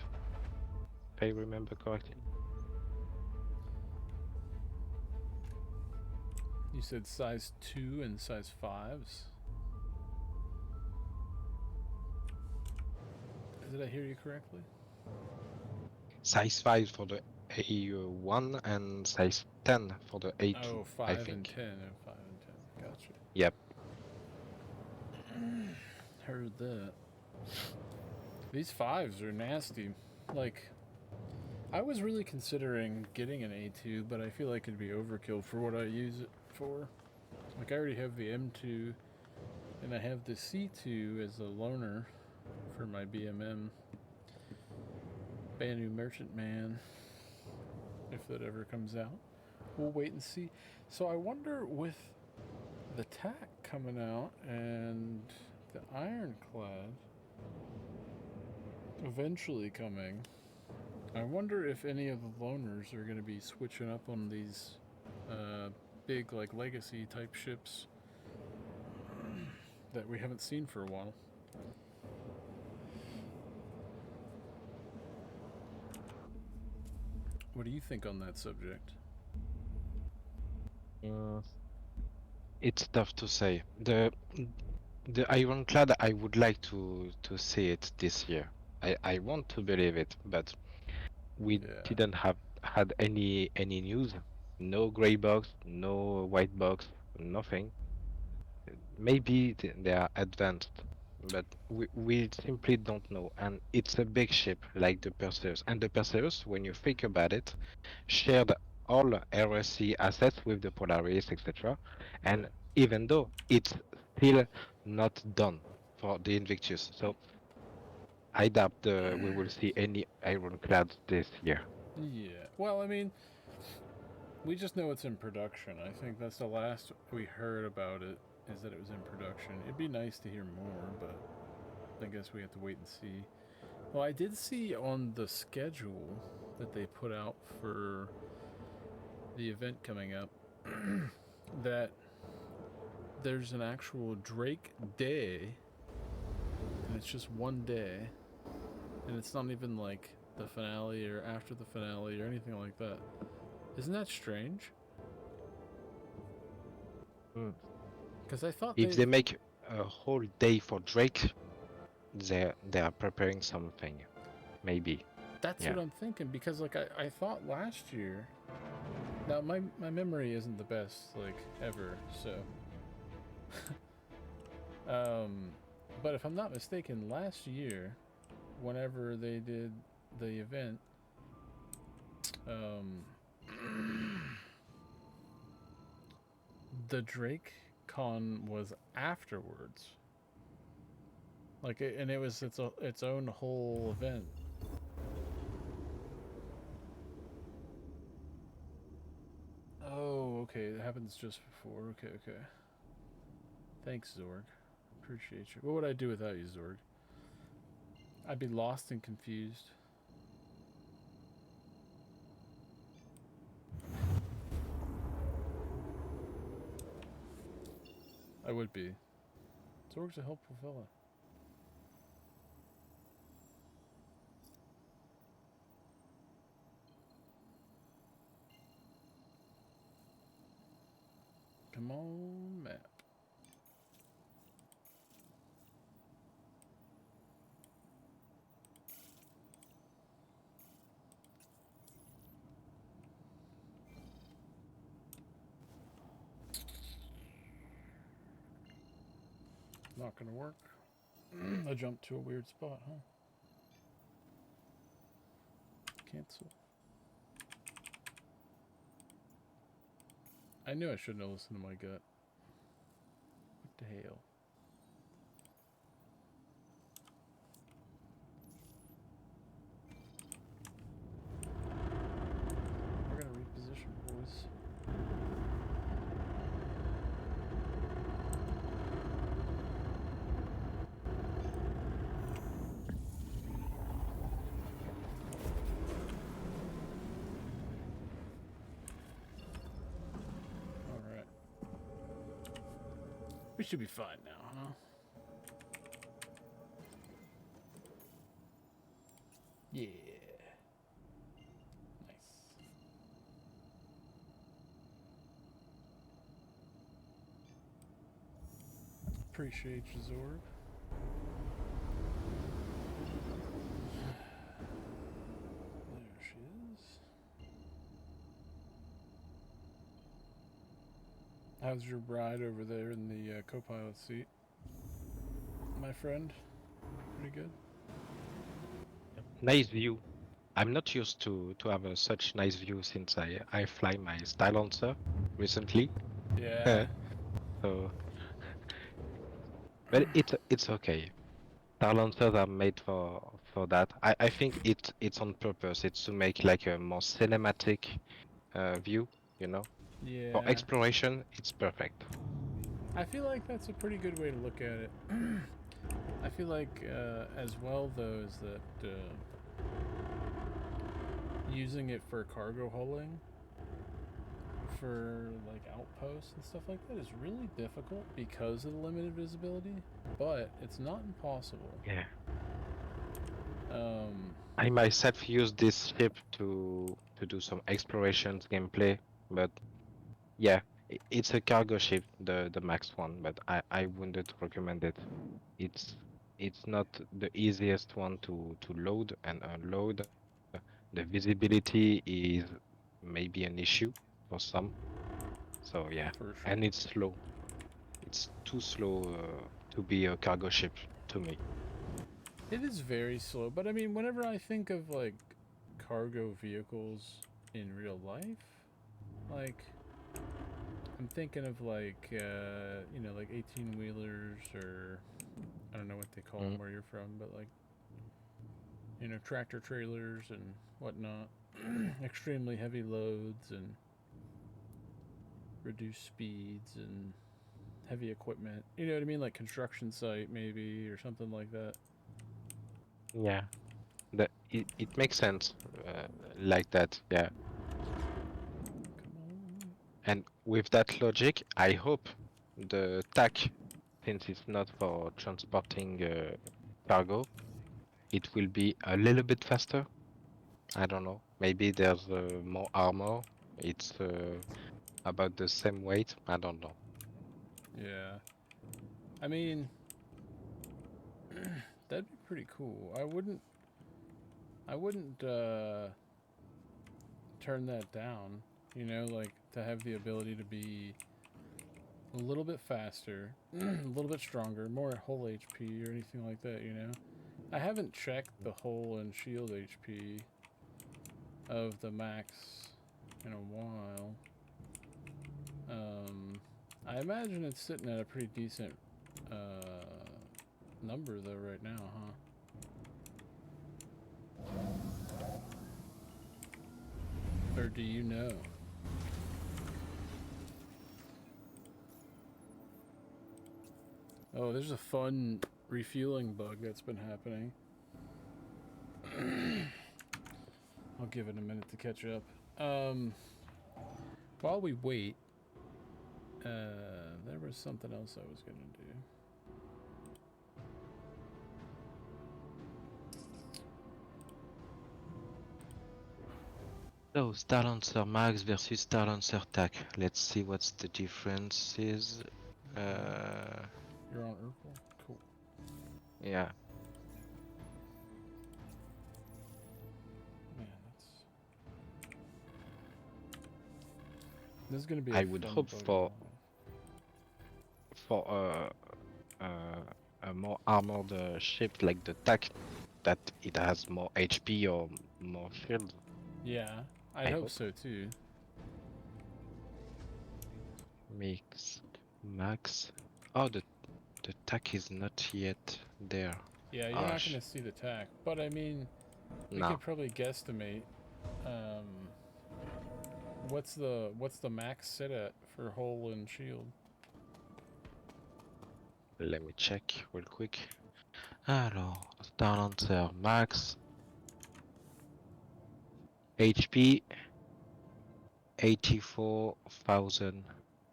if I remember correctly. You said size 2 and size 5s? Did I hear you correctly? Size 5 for the A1 and size 10 for the A2, Oh, I 5 think. and 10. Oh, 5 and 10. Gotcha. Yep. Heard that. These 5s are nasty. Like, I was really considering getting an A2, but I feel like it'd be overkill for what I use it for. Like, I already have the M2, and I have the C2 as a loaner for my BMM. Banu Merchant Man, if that ever comes out. We'll wait and see. So I wonder, with the TAC coming out and the Ironclad eventually coming, I wonder if any of the loaners are going to be switching up on these big, like, legacy type ships that we haven't seen for a while. What do you think on that subject? It's tough to say. The Ironclad, I would like to see it this year. I want to believe it, but we didn't have had any news. No gray box, no white box, nothing. Maybe they are advanced, but we simply don't know. And it's a big ship like the Perseus. And the Perseus, when you think about it, shared all RSC assets with the Polaris, etc. And even though it's still not done for the Invictus, so I doubt we will see any Ironclads this year. Yeah. Well, I mean, we just know it's in production. I think that's the last we heard about it, is that it was in production. It'd be nice to hear more, but I guess we have to wait and see. Well, I did see on the schedule that they put out for the event coming up that there's an actual Drake Day, and it's just one day, and it's not even like the finale or after the finale or anything like that. Isn't that strange? Because I thought If they make a whole day for Drake, they are preparing something, maybe. That's what I'm thinking, because like I thought last year. Now my memory isn't the best, like, ever, so but if I'm not mistaken, last year, whenever they did the event, the Drake Con was afterwards. Like, and it was its own whole event. Oh, okay. It happens just before. Okay, okay. Thanks, Zorg. Appreciate you. What would I do without you, Zorg? I'd be lost and confused. I would be. Zorg's a helpful fella. Come on, map. Not gonna work. I jumped to a weird spot, huh? Cancel. I knew I shouldn't have listened to my gut. What the hell? We're gonna reposition, boys. Alright. We should be fine now, huh? Yeah. Nice. Appreciate you, Zorb. There she is. How's your bride over there in the co-pilot seat? My friend? Pretty good? Nice view. I'm not used to have a such nice view since I fly my Stylancer recently. Yeah. So, but it's okay. Stylancers are made for that. I think it's on purpose. It's to make like a more cinematic view, you know. For Yeah. exploration, it's perfect. I feel like that's a pretty good way to look at it. I feel like, as well, though, is that using it for cargo hauling, for like outposts and stuff like that, is really difficult because of the limited visibility, but it's not impossible. Yeah. I myself use this ship to do some explorations gameplay, but yeah, it's a cargo ship, the Max one, but I wouldn't recommend it. It's not the easiest one to load and unload. The visibility is maybe an issue for some. So yeah, For sure. and it's slow. It's too slow to be a cargo ship to me. It is very slow, but I mean, whenever I think of like cargo vehicles in real life, like I'm thinking of like you know, like 18-wheelers, or I don't know what they call them where you're from, but like, you know, tractor trailers and whatnot. Extremely heavy loads and reduced speeds and heavy equipment. You know what I mean? Like construction site maybe, or something like that. Yeah, it makes sense like that. Yeah. Come on. And with that logic, I hope the TAC, since it's not for transporting cargo, it will be a little bit faster. I don't know. Maybe there's more armor. It's about the same weight. I don't know. Yeah. I mean, that'd be pretty cool. I wouldn't turn that down, you know, like to have the ability to be a little bit faster, a little bit stronger, more hull HP or anything like that, you know. I haven't checked the hull and shield HP of the Max in a while. I imagine it's sitting at a pretty decent number though right now, huh? Or do you know? Oh, there's a fun refueling bug that's been happening. I'll give it a minute to catch up. While we wait, there was something else I was gonna do. So, Starlancer Max versus Starlancer TAC. Let's see what's the differences. You're on Urkel? Cool. Yeah. Man, this is gonna be I a would fun hope bug for to a more armored ship like the TAC, that it has more HP or more shield. Yeah, I I hope hope. so too. Mix max. Oh, the TAC is not yet there. Yeah, you're not gonna see the tack, but I mean, we No. could probably guesstimate. Um, what's the max sit at for hull and shield? Let me check real quick. Alors, Starlancer max HP 84,000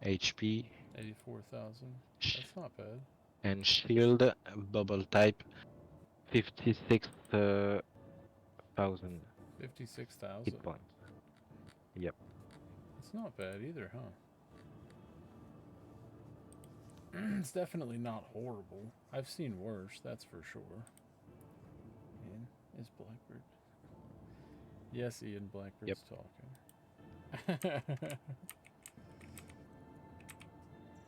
HP 84,000. That's not bad. and shield bubble type 56,000 56,000. hit points. Yep. It's not bad either, huh? It's definitely not horrible. I've seen worse, that's for sure. Ian, is Blackbird? Yes, Ian, Blackbird's talking.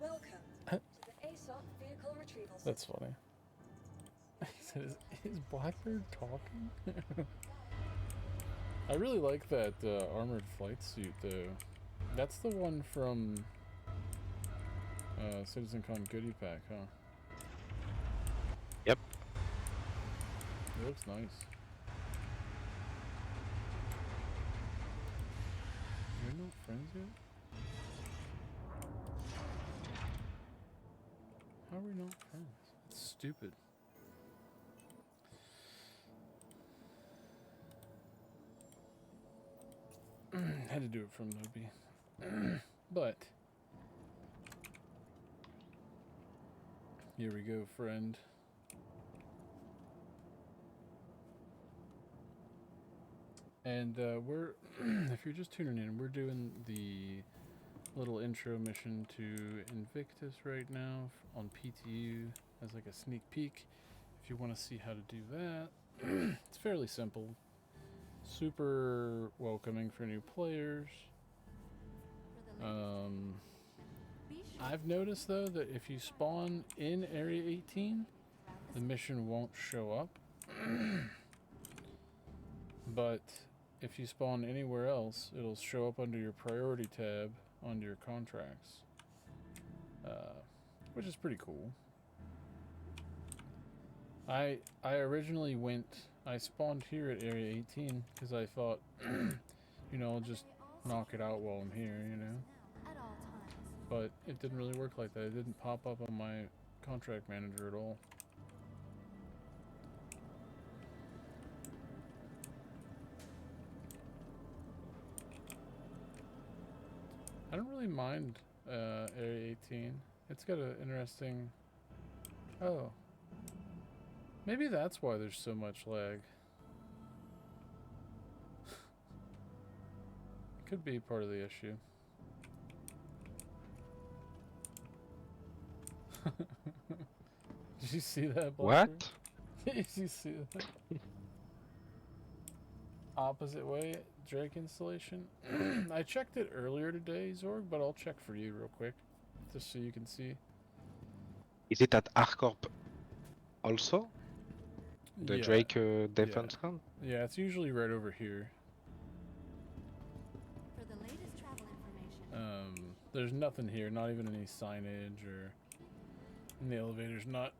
Welcome to the ASOP Vehicle Retrieval System. That's funny. He said, is Blackbird talking? I really like that armored flight suit, though. That's the one from CitizenCon Goodie Pack, huh? Yep. It looks nice. You're not friends yet? How are we not friends? It's stupid. Had to do it from Nobi. But here we go, friend. And we're, if you're just tuning in, we're doing the little intro mission to Invictus right now on PTU as like a sneak peek. If you want to see how to do that, it's fairly simple. Super welcoming for new players. I've noticed though that if you spawn in Area 18, the mission won't show up. But if you spawn anywhere else, it'll show up under your priority tab on your contracts, which is pretty cool. I originally I spawned here at Area 18 because I thought, you know, I'll just knock it out while I'm here, you know. But it didn't really work like that. It didn't pop up on my contract manager at all. I don't really mind Area 18. It's got an interesting... Oh. Maybe that's why there's so much lag. Could be part of the issue. Did you see that, Blackbird? What? Did you see that? Opposite way, Drake installation. I checked it earlier today, Zorg, but I'll check for you real quick, just so you can see. Is it at Arcorp also? The Yeah. Drake defense con? Yeah, it's usually right over here. For the latest travel information. There's nothing here, not even any signage, or and the elevator's not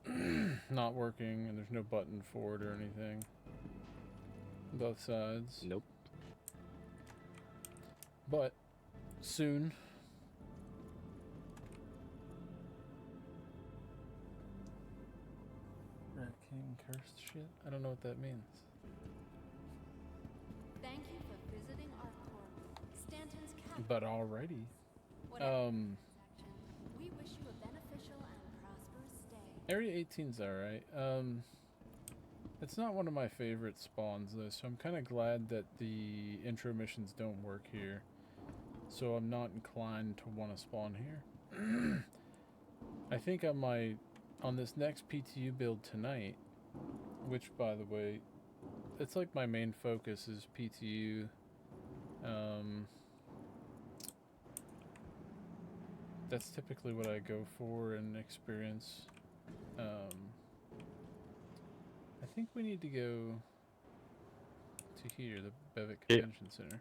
not working, and there's no button for it or anything. Both sides. Nope. But soon. Rat King cursed shit? I don't know what that means. Thank you for visiting our core. Stanton's capital. But alrighty. Whatever section, we wish you a beneficial and prosperous stay. Area 18's alright. It's not one of my favorite spawns though, so I'm kind of glad that the intro missions don't work here. So I'm not inclined to want to spawn here. I think I might, on this next PTU build tonight, which by the way, it's like my main focus is PTU. That's typically what I go for in experience I think we need to go to here, the Bevic Convention Center.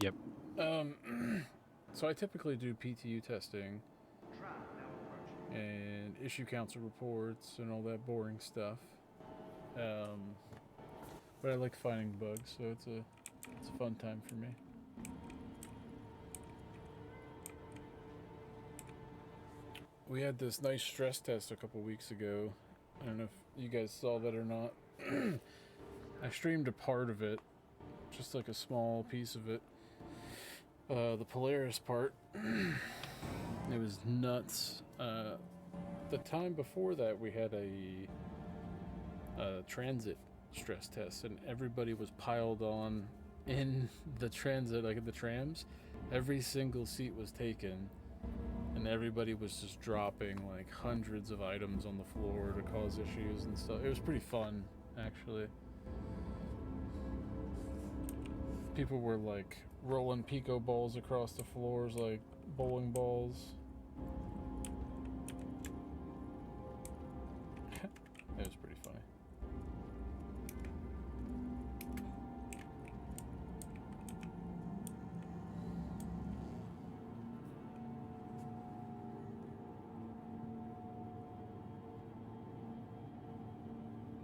Yep. So I typically do PTU testing and issue council reports and all that boring stuff. But I like finding bugs, so it's a fun time for me. We had this nice stress test a couple weeks ago. I don't know if you guys saw that or not. I streamed a part of it, just like a small piece of it. The Polaris part. It was nuts. The time before that, we had a transit stress test, and everybody was piled on in the transit, like in the trams. Every single seat was taken, and everybody was just dropping like hundreds of items on the floor to cause issues and stuff. It was pretty fun, actually. People were like rolling pico balls across the floors like bowling balls. It was pretty funny.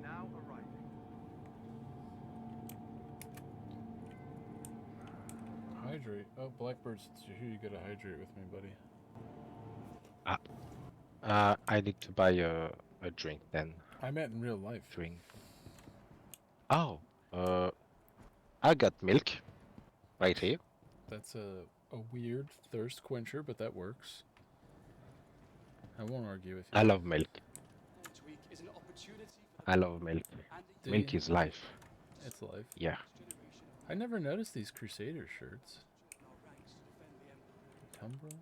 Now arriving. Hydrate. Oh, Blackbird, since you're here, you gotta hydrate with me, buddy. I need to buy a drink then. I meant in real life. Drink. Oh, I got milk right here. That's a weird thirst quencher, but that works. I won't argue with you. I love milk. I love milk. Do Milk you? is life. It's life. Yeah. I never noticed these Crusader shirts. Tumbra?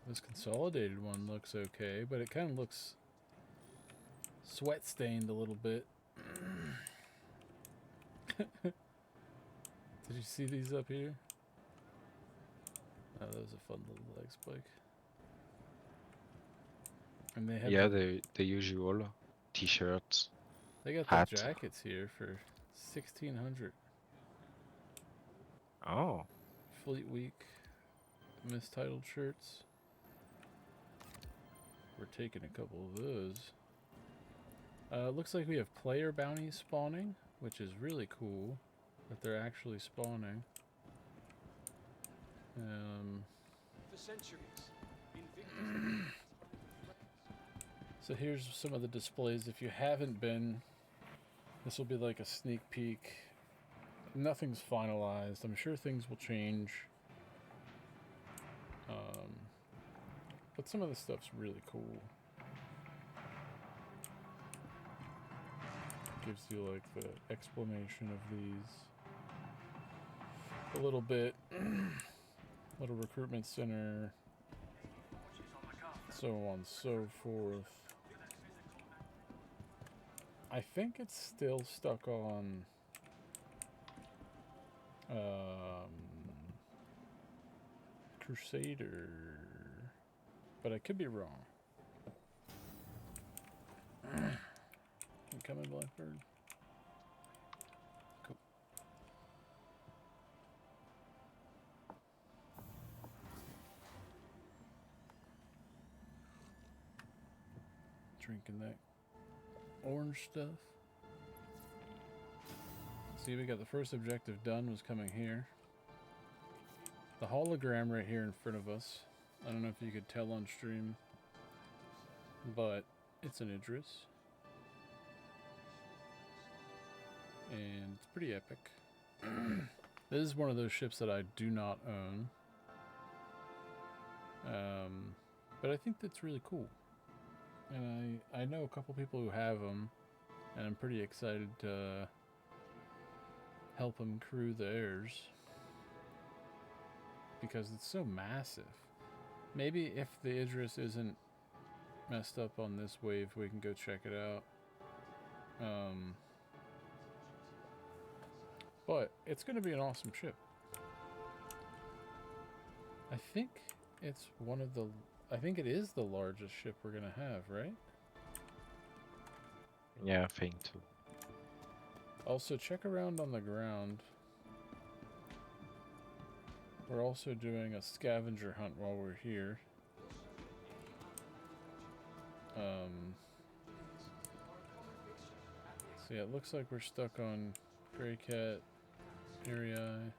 This consolidated one looks okay, but it kind of looks sweat stained a little bit. Did you see these up here? Oh, that was a fun little leg spike. And they have the usual t-shirts. they got hat. the jackets here for 1,600. Oh, Fleet Week mistitled shirts. We're taking a couple of those. Looks like we have player bounties spawning, which is really cool that they're actually spawning. For centuries, So here's some of the displays. If you haven't been, this will be like a sneak peek. Nothing's finalized. I'm sure things will change. But some of the stuff's really cool. Gives you like the explanation of these. A little bit. Little recruitment center. So on and so forth. I think it's still stuck on Crusader, but I could be wrong. You coming, Blackbird? Cool. Drinking that orange stuff. See, we got the first objective done, was coming here. The hologram right here in front of us. I don't know if you could tell on stream, but it's an Idris. And it's pretty epic. This is one of those ships that I do not own. But I think that's really cool. And I know a couple people who have them, and I'm pretty excited to help them crew theirs. Because it's so massive. Maybe if the Idris isn't messed up on this wave, we can go check it out. But it's going to be an awesome ship. I think it's one of the I think it is the largest ship we're gonna have, right? Yeah, I think too. Also, check around on the ground. We're also doing a scavenger hunt while we're here. So yeah, it looks like we're stuck on Grey Cat, Redeye.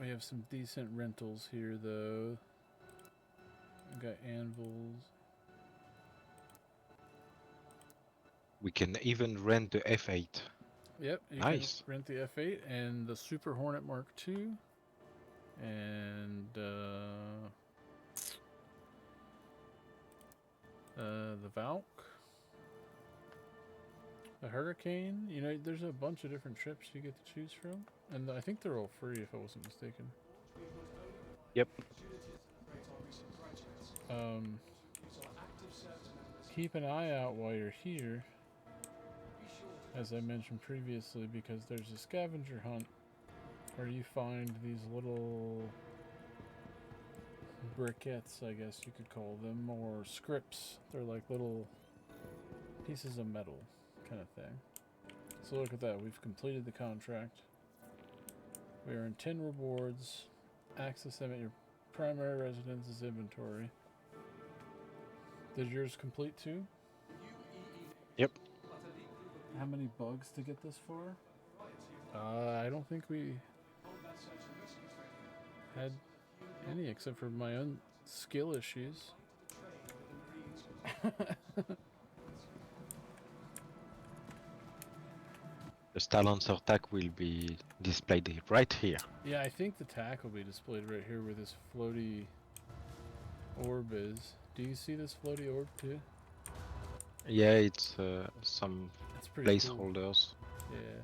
We have some decent rentals here, though. We got anvils. We can even rent the F8. Yep, you Nice. can rent the F8 and the Super Hornet Mark II. And the Valk. The Hurricane. You know, there's a bunch of different ships you get to choose from. And I think they're all free, if I wasn't mistaken. Yep. Keep an eye out while you're here, as I mentioned previously, because there's a scavenger hunt where you find these little briquettes, I guess you could call them, or scripts. They're like little pieces of metal kind of thing. So look at that, we've completed the contract. We earn 10 rewards. Access them at your primary residence's inventory. Did yours complete too? Yep. How many bugs to get this for? I don't think we had any except for my own skill issues. The Stalancer TAC will be displayed right here. Yeah, I think the tack will be displayed right here where this floaty orb is. Do you see this floaty orb too? Yeah, it's some It's pretty placeholders. Cool. Yeah.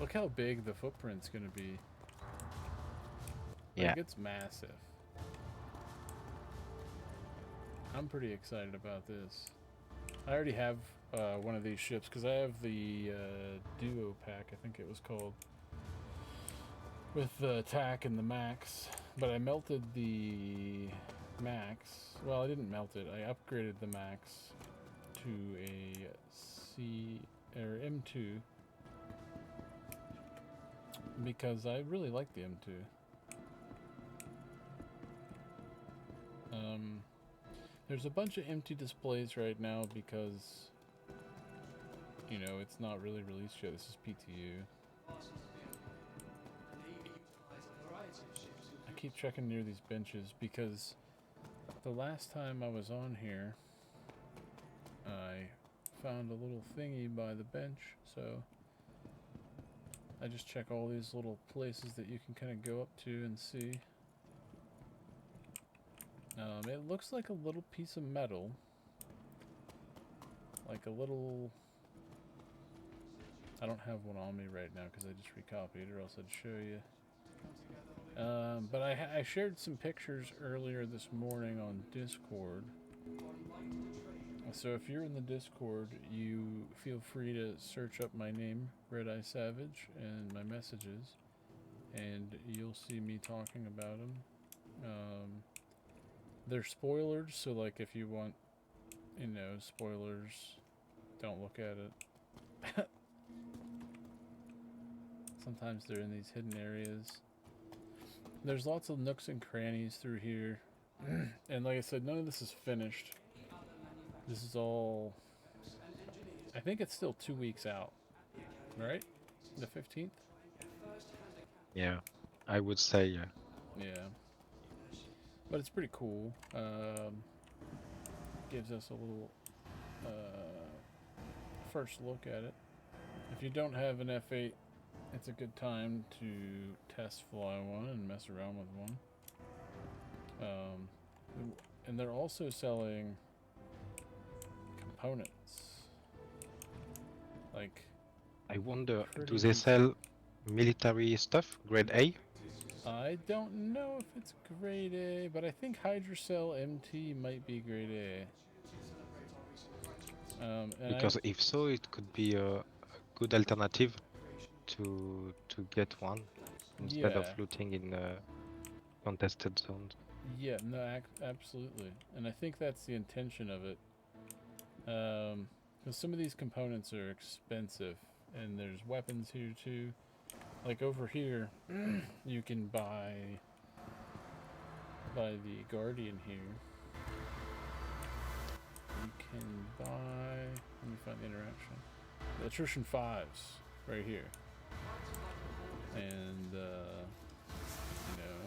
Look how big the footprint's gonna be. Yeah. Like, it's massive. I'm pretty excited about this. I already have one of these ships because I have the duo pack, I think it was called, with the TAC and the Max. But I melted the Max. Well, I didn't melt it. I upgraded the Max to a M2 because I really like the M2. There's a bunch of empty displays right now because, you know, it's not really released yet. This is PTU. I keep checking near these benches because the last time I was on here, I found a little thingy by the bench, so I just check all these little places that you can kind of go up to and see. It looks like a little piece of metal. Like a little... I don't have one on me right now because I just recopied, or else I'd show you. But I shared some pictures earlier this morning on Discord. So if you're in the Discord, you feel free to search up my name, Redeye Savage, and my messages, and you'll see me talking about them. They're spoilers, so like if you want, you know, spoilers, don't look at it. Sometimes they're in these hidden areas. There's lots of nooks and crannies through here. And like I said, none of this is finished. This is all... I think it's still 2 weeks out, right? The 15th? Yeah, I would say, yeah. Yeah. But it's pretty cool. Gives us a little first look at it. If you don't have an F8, it's a good time to test fly one and mess around with one. And they're also selling components. Like, I wonder, do pretty they sell military stuff, grade A? I don't know if it's grade A, but I think Hydrocell MT might be grade A. Because if so, it could be a good alternative to get one. instead of Yeah. looting in contested zones. Yeah, no, absolutely. And I think that's the intention of it. Because some of these components are expensive, and there's weapons here too. Like over here, you can buy the Guardian here. You can buy. Let me find the interaction. The attrition 5s right here, and you know,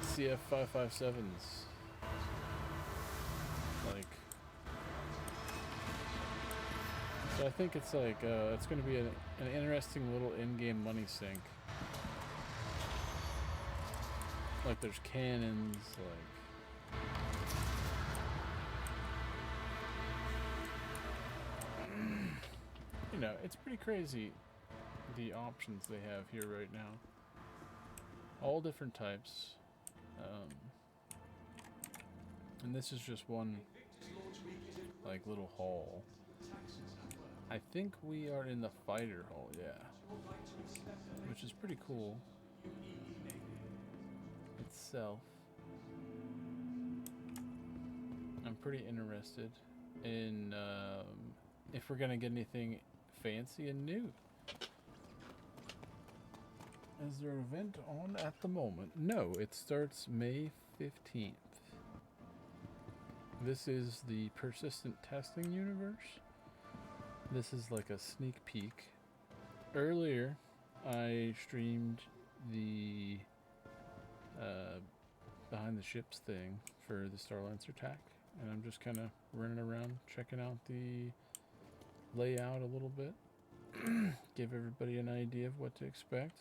CF 557s. Like, so I think it's like it's going to be an interesting little in-game money sink. Like there's cannons, like you know, it's pretty crazy the options they have here right now. All different types. And this is just one like little hall. I think we are in the fighter hall, yeah. Which is pretty cool itself. I'm pretty interested in if we're gonna get anything fancy and new. Is there an event on at the moment? No, it starts May 15th. This is the persistent testing universe. This is like a sneak peek. Earlier, I streamed the behind the ships thing for the Starlancer attack, and I'm just kind of running around checking out the layout a little bit. Give everybody an idea of what to expect.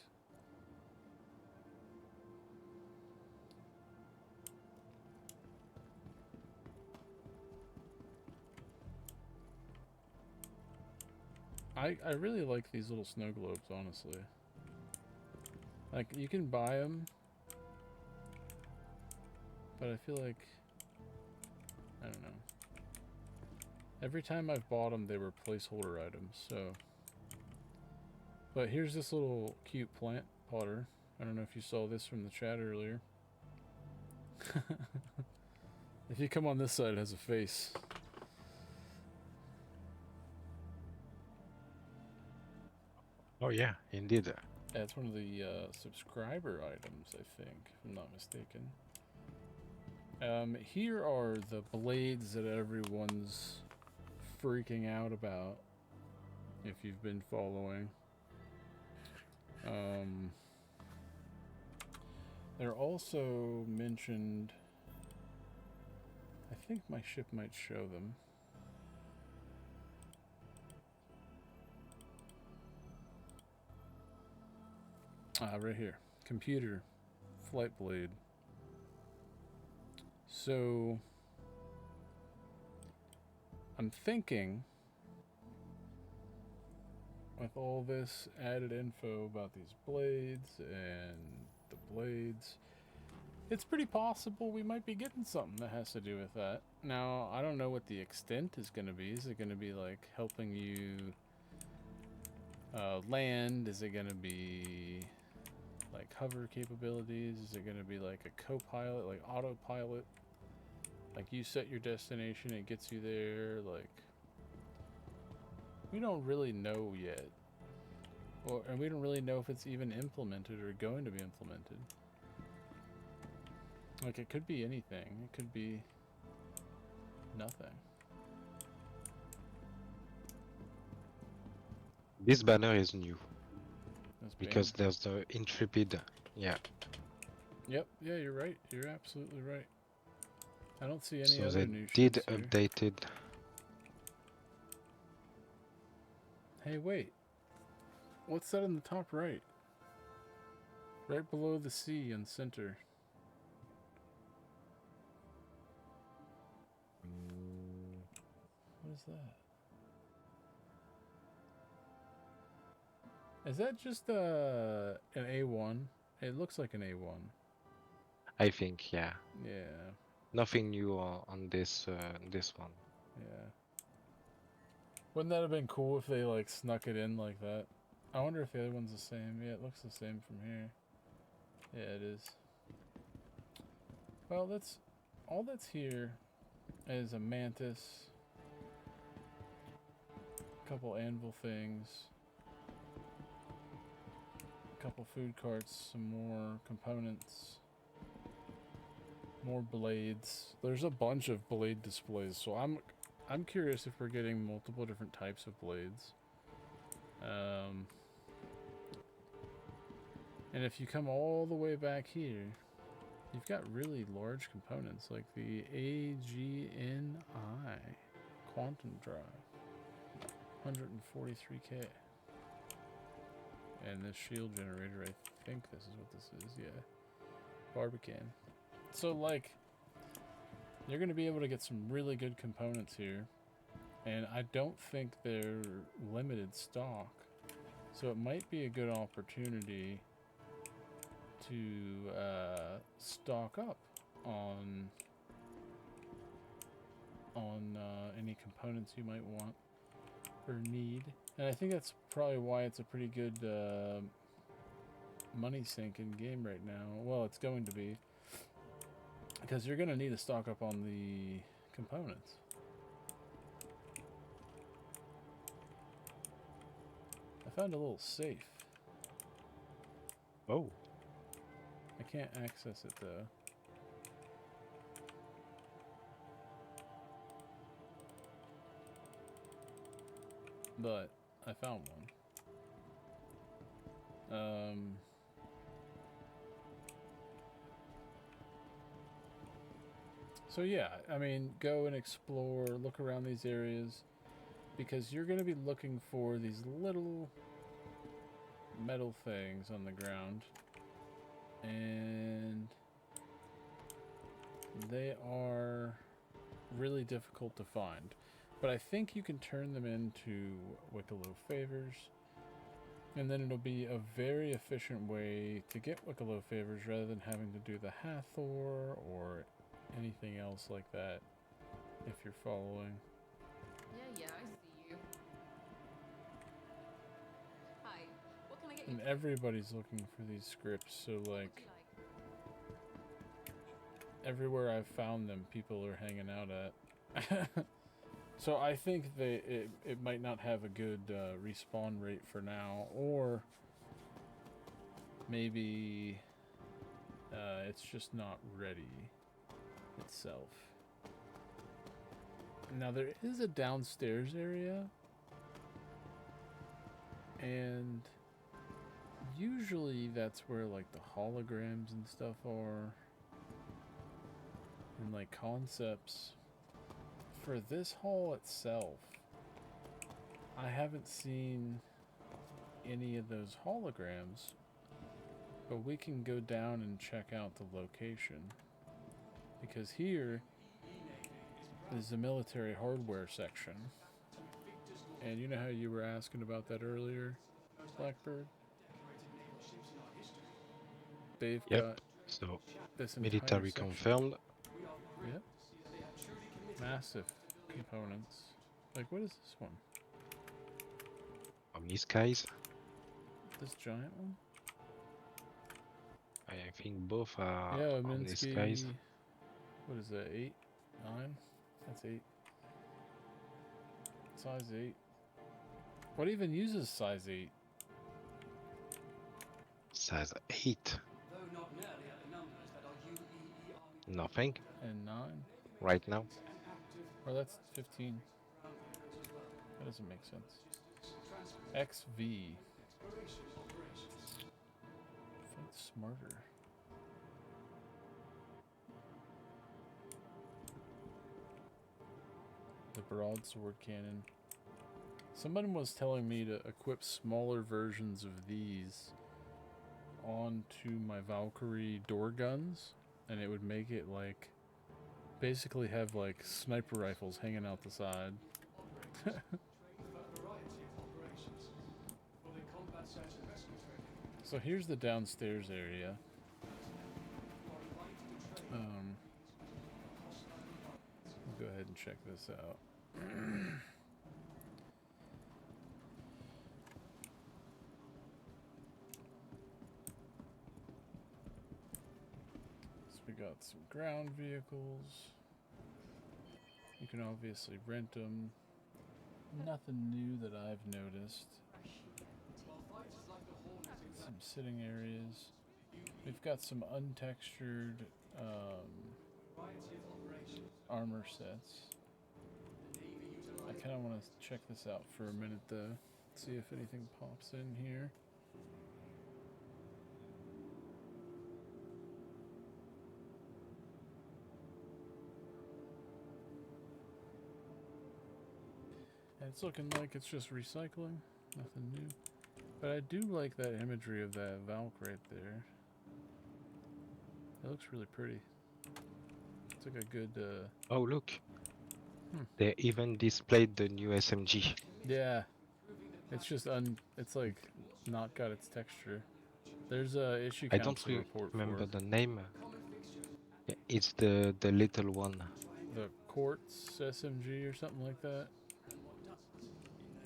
I really like these little snow globes, honestly. Like, you can buy them, but I feel like, I don't know. Every time I've bought them, they were placeholder items, so. But here's this little cute plant potter. I don't know if you saw this from the chat earlier. If you come on this side, it has a face. Oh yeah, indeed. Yeah, it's one of the subscriber items, I think, if I'm not mistaken. Here are the blades that everyone's freaking out about, if you've been following. They're also mentioned, I think my ship might show them. Right here. Computer. Flight blade. So, I'm thinking, with all this added info about these blades and the blades, it's pretty possible we might be getting something that has to do with that. Now, I don't know what the extent is going to be. Is it going to be like helping you land? Is it going to be like hover capabilities? Is it going to be like a co-pilot, like autopilot? Like you set your destination, it gets you there. Like, we don't really know yet. And we don't really know if it's even implemented or going to be implemented. Like, it could be anything. It could be nothing. This banner is new. That's Because banned. there's the Intrepid. Yeah. Yep, yeah, you're right. You're absolutely right. I don't see any So other they new did ships here. updated. Hey, wait. What's that in the top right? Right below the C in center. What is that? Is that just an A1? It looks like an A1. I think, yeah. Yeah. Nothing new on this this one. Yeah. Wouldn't that have been cool if they like snuck it in like that? I wonder if the other one's the same. Yeah, it looks the same from here. Yeah, it is. Well, that's all that's here is a mantis, a couple anvil things, a couple food carts, some more components, more blades. There's a bunch of blade displays, so I'm curious if we're getting multiple different types of blades. And if you come all the way back here, you've got really large components like the AGNI Quantum Drive, 143K. And this shield generator, I think this is what this is, yeah. Barbican. So, like, you're going to be able to get some really good components here. And I don't think they're limited stock. So it might be a good opportunity to stock up on any components you might want or need. And I think that's probably why it's a pretty good money sink in game right now. Well, it's going to be, because you're going to need to stock up on the components. I found a little safe. Oh. I can't access it though. But I found one. So yeah, I mean, go and explore, look around these areas, because you're going to be looking for these little metal things on the ground, and they are really difficult to find. But I think you can turn them into Wickalow favors, and then it'll be a very efficient way to get Wickalow favors rather than having to do the Hathor or anything else like that, if you're following. Yeah, I see you. Hi, what can I get you? And everybody's looking for these scripts, so like everywhere I've found them, people are hanging out at. So I think it might not have a good respawn rate for now, or maybe it's just not ready itself. Now there is a downstairs area, and usually that's where like the holograms and stuff are, and like concepts. For this hall itself, I haven't seen any of those holograms, but we can go down and check out the location, because here is the military hardware section. And you know how you were asking about that earlier, Blackbird? They've got so this military entire confirmed. Yep. Massive components. Like, what is this one? Omniskies. This giant one? I think both are Yeah, Omniskies. Minsky. What is that, 8? 9? That's 8. Size 8. What even uses size 8? Size 8. Nothing. And 9? Right now. Or that's 15. That doesn't make sense. XV. Fight smarter. The broadsword cannon. Someone was telling me to equip smaller versions of these onto my Valkyrie door guns, and it would make it like basically have like sniper rifles hanging out the side. So here's the downstairs area. We'll go ahead and check this out. We got some ground vehicles. You can obviously rent them. Nothing new that I've noticed. Some sitting areas. We've got some untextured armor sets. I kind of want to check this out for a minute though. See if anything pops in here. And it's looking like it's just recycling. Nothing new. But I do like that imagery of that Valk right there. It looks really pretty. It's like a good Oh, look. They even displayed the new SMG. yeah. It's just it's like not got its texture. There's a issue I don't council report remember for the name. It's the little one. the Quartz SMG or something like that.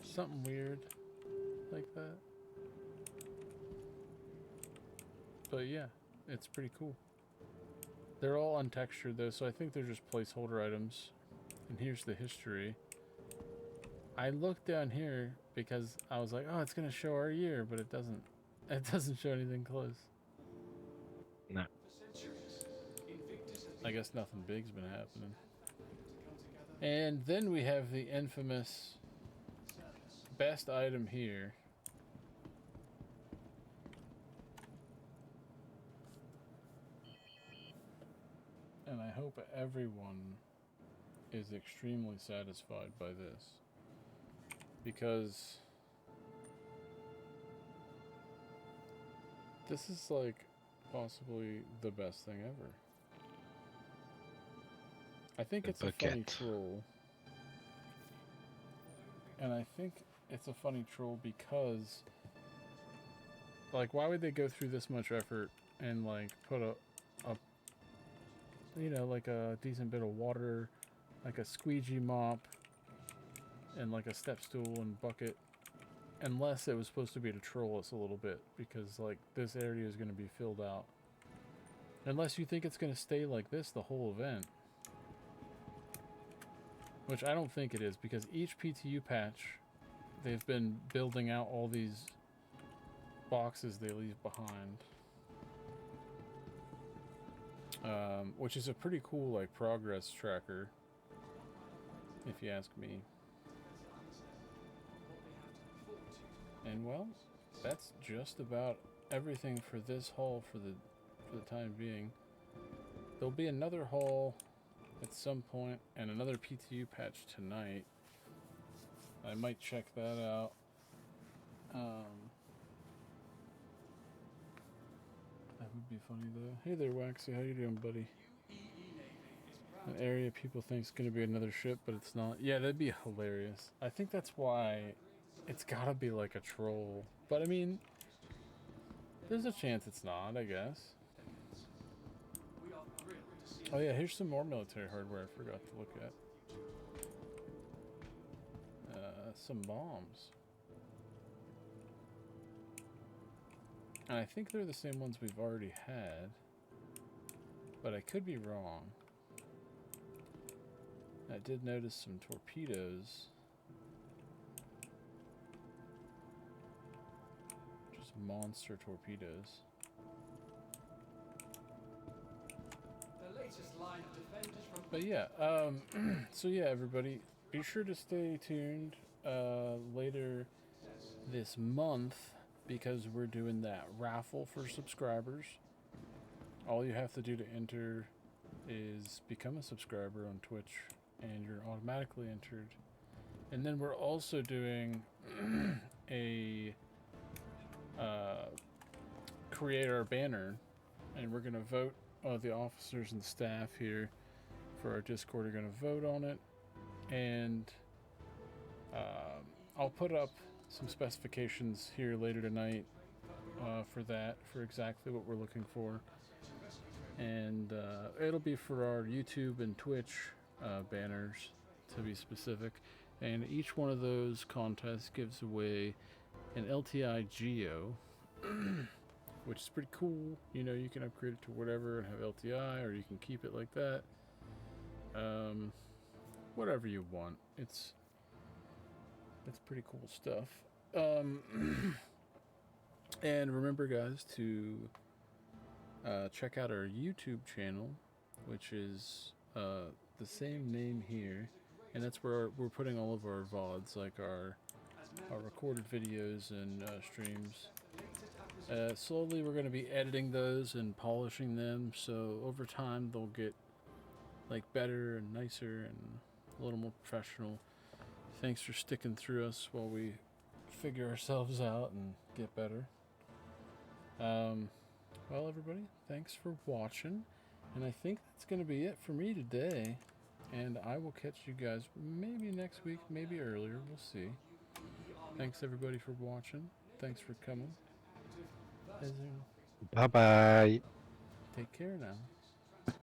Something weird like that. But yeah, it's pretty cool. They're all untextured though, so I think they're just placeholder items. And here's the history. I looked down here because I was like, oh, it's gonna show our year, but it doesn't. It doesn't show anything close. No. I guess nothing big's been happening. And then we have the infamous best item here. And I hope everyone is extremely satisfied by this. Because this is like possibly the best thing ever. I think it's a funny troll. And I think it's a funny troll because, like, why would they go through this much effort and, like, put a you know, like a decent bit of water, like a squeegee mop, and like a step stool and bucket, unless it was supposed to be to troll us a little bit, because, like, this area is going to be filled out. Unless you think it's going to stay like this the whole event. Which I don't think it is, because each PTU patch, they've been building out all these boxes they leave behind. Which is a pretty cool, like, progress tracker, if you ask me. And, well, that's just about everything for this haul for the time being. There'll be another haul at some point, and another PTU patch tonight. I might check that out. That would be funny though. Hey there, Waxy, how you doing, buddy? An area people think is going to be another ship, but it's not. Yeah, that'd be hilarious. I think that's why it's gotta be like a troll. But I mean, there's a chance it's not, I guess. Oh yeah, here's some more military hardware I forgot to look at. Some bombs. And I think they're the same ones we've already had. But I could be wrong. I did notice some torpedoes. Just monster torpedoes. But yeah, so yeah, everybody, be sure to stay tuned later this month, because we're doing that raffle for subscribers. All you have to do to enter is become a subscriber on Twitch, and you're automatically entered. And then we're also doing a create our banner, and we're gonna vote. The officers and staff here for our Discord are going to vote on it, and I'll put up some specifications here later tonight for exactly what we're looking for, and it'll be for our YouTube and Twitch banners, to be specific, and each one of those contests gives away an LTI Geo which is pretty cool. You know, you can upgrade it to whatever and have LTI, or you can keep it like that. Whatever you want. It's pretty cool stuff. And remember, guys, to check out our YouTube channel, which is the same name here, and that's where we're putting all of our VODs, like our recorded videos and streams. Slowly, we're going to be editing those and polishing them, so over time they'll get like better and nicer and a little more professional. Thanks for sticking through us while we figure ourselves out and get better. Well, everybody, thanks for watching, and I think that's going to be it for me today, and I will catch you guys maybe next week, maybe earlier, we'll see. Thanks everybody for watching. Thanks for coming. Bye bye. Take care now.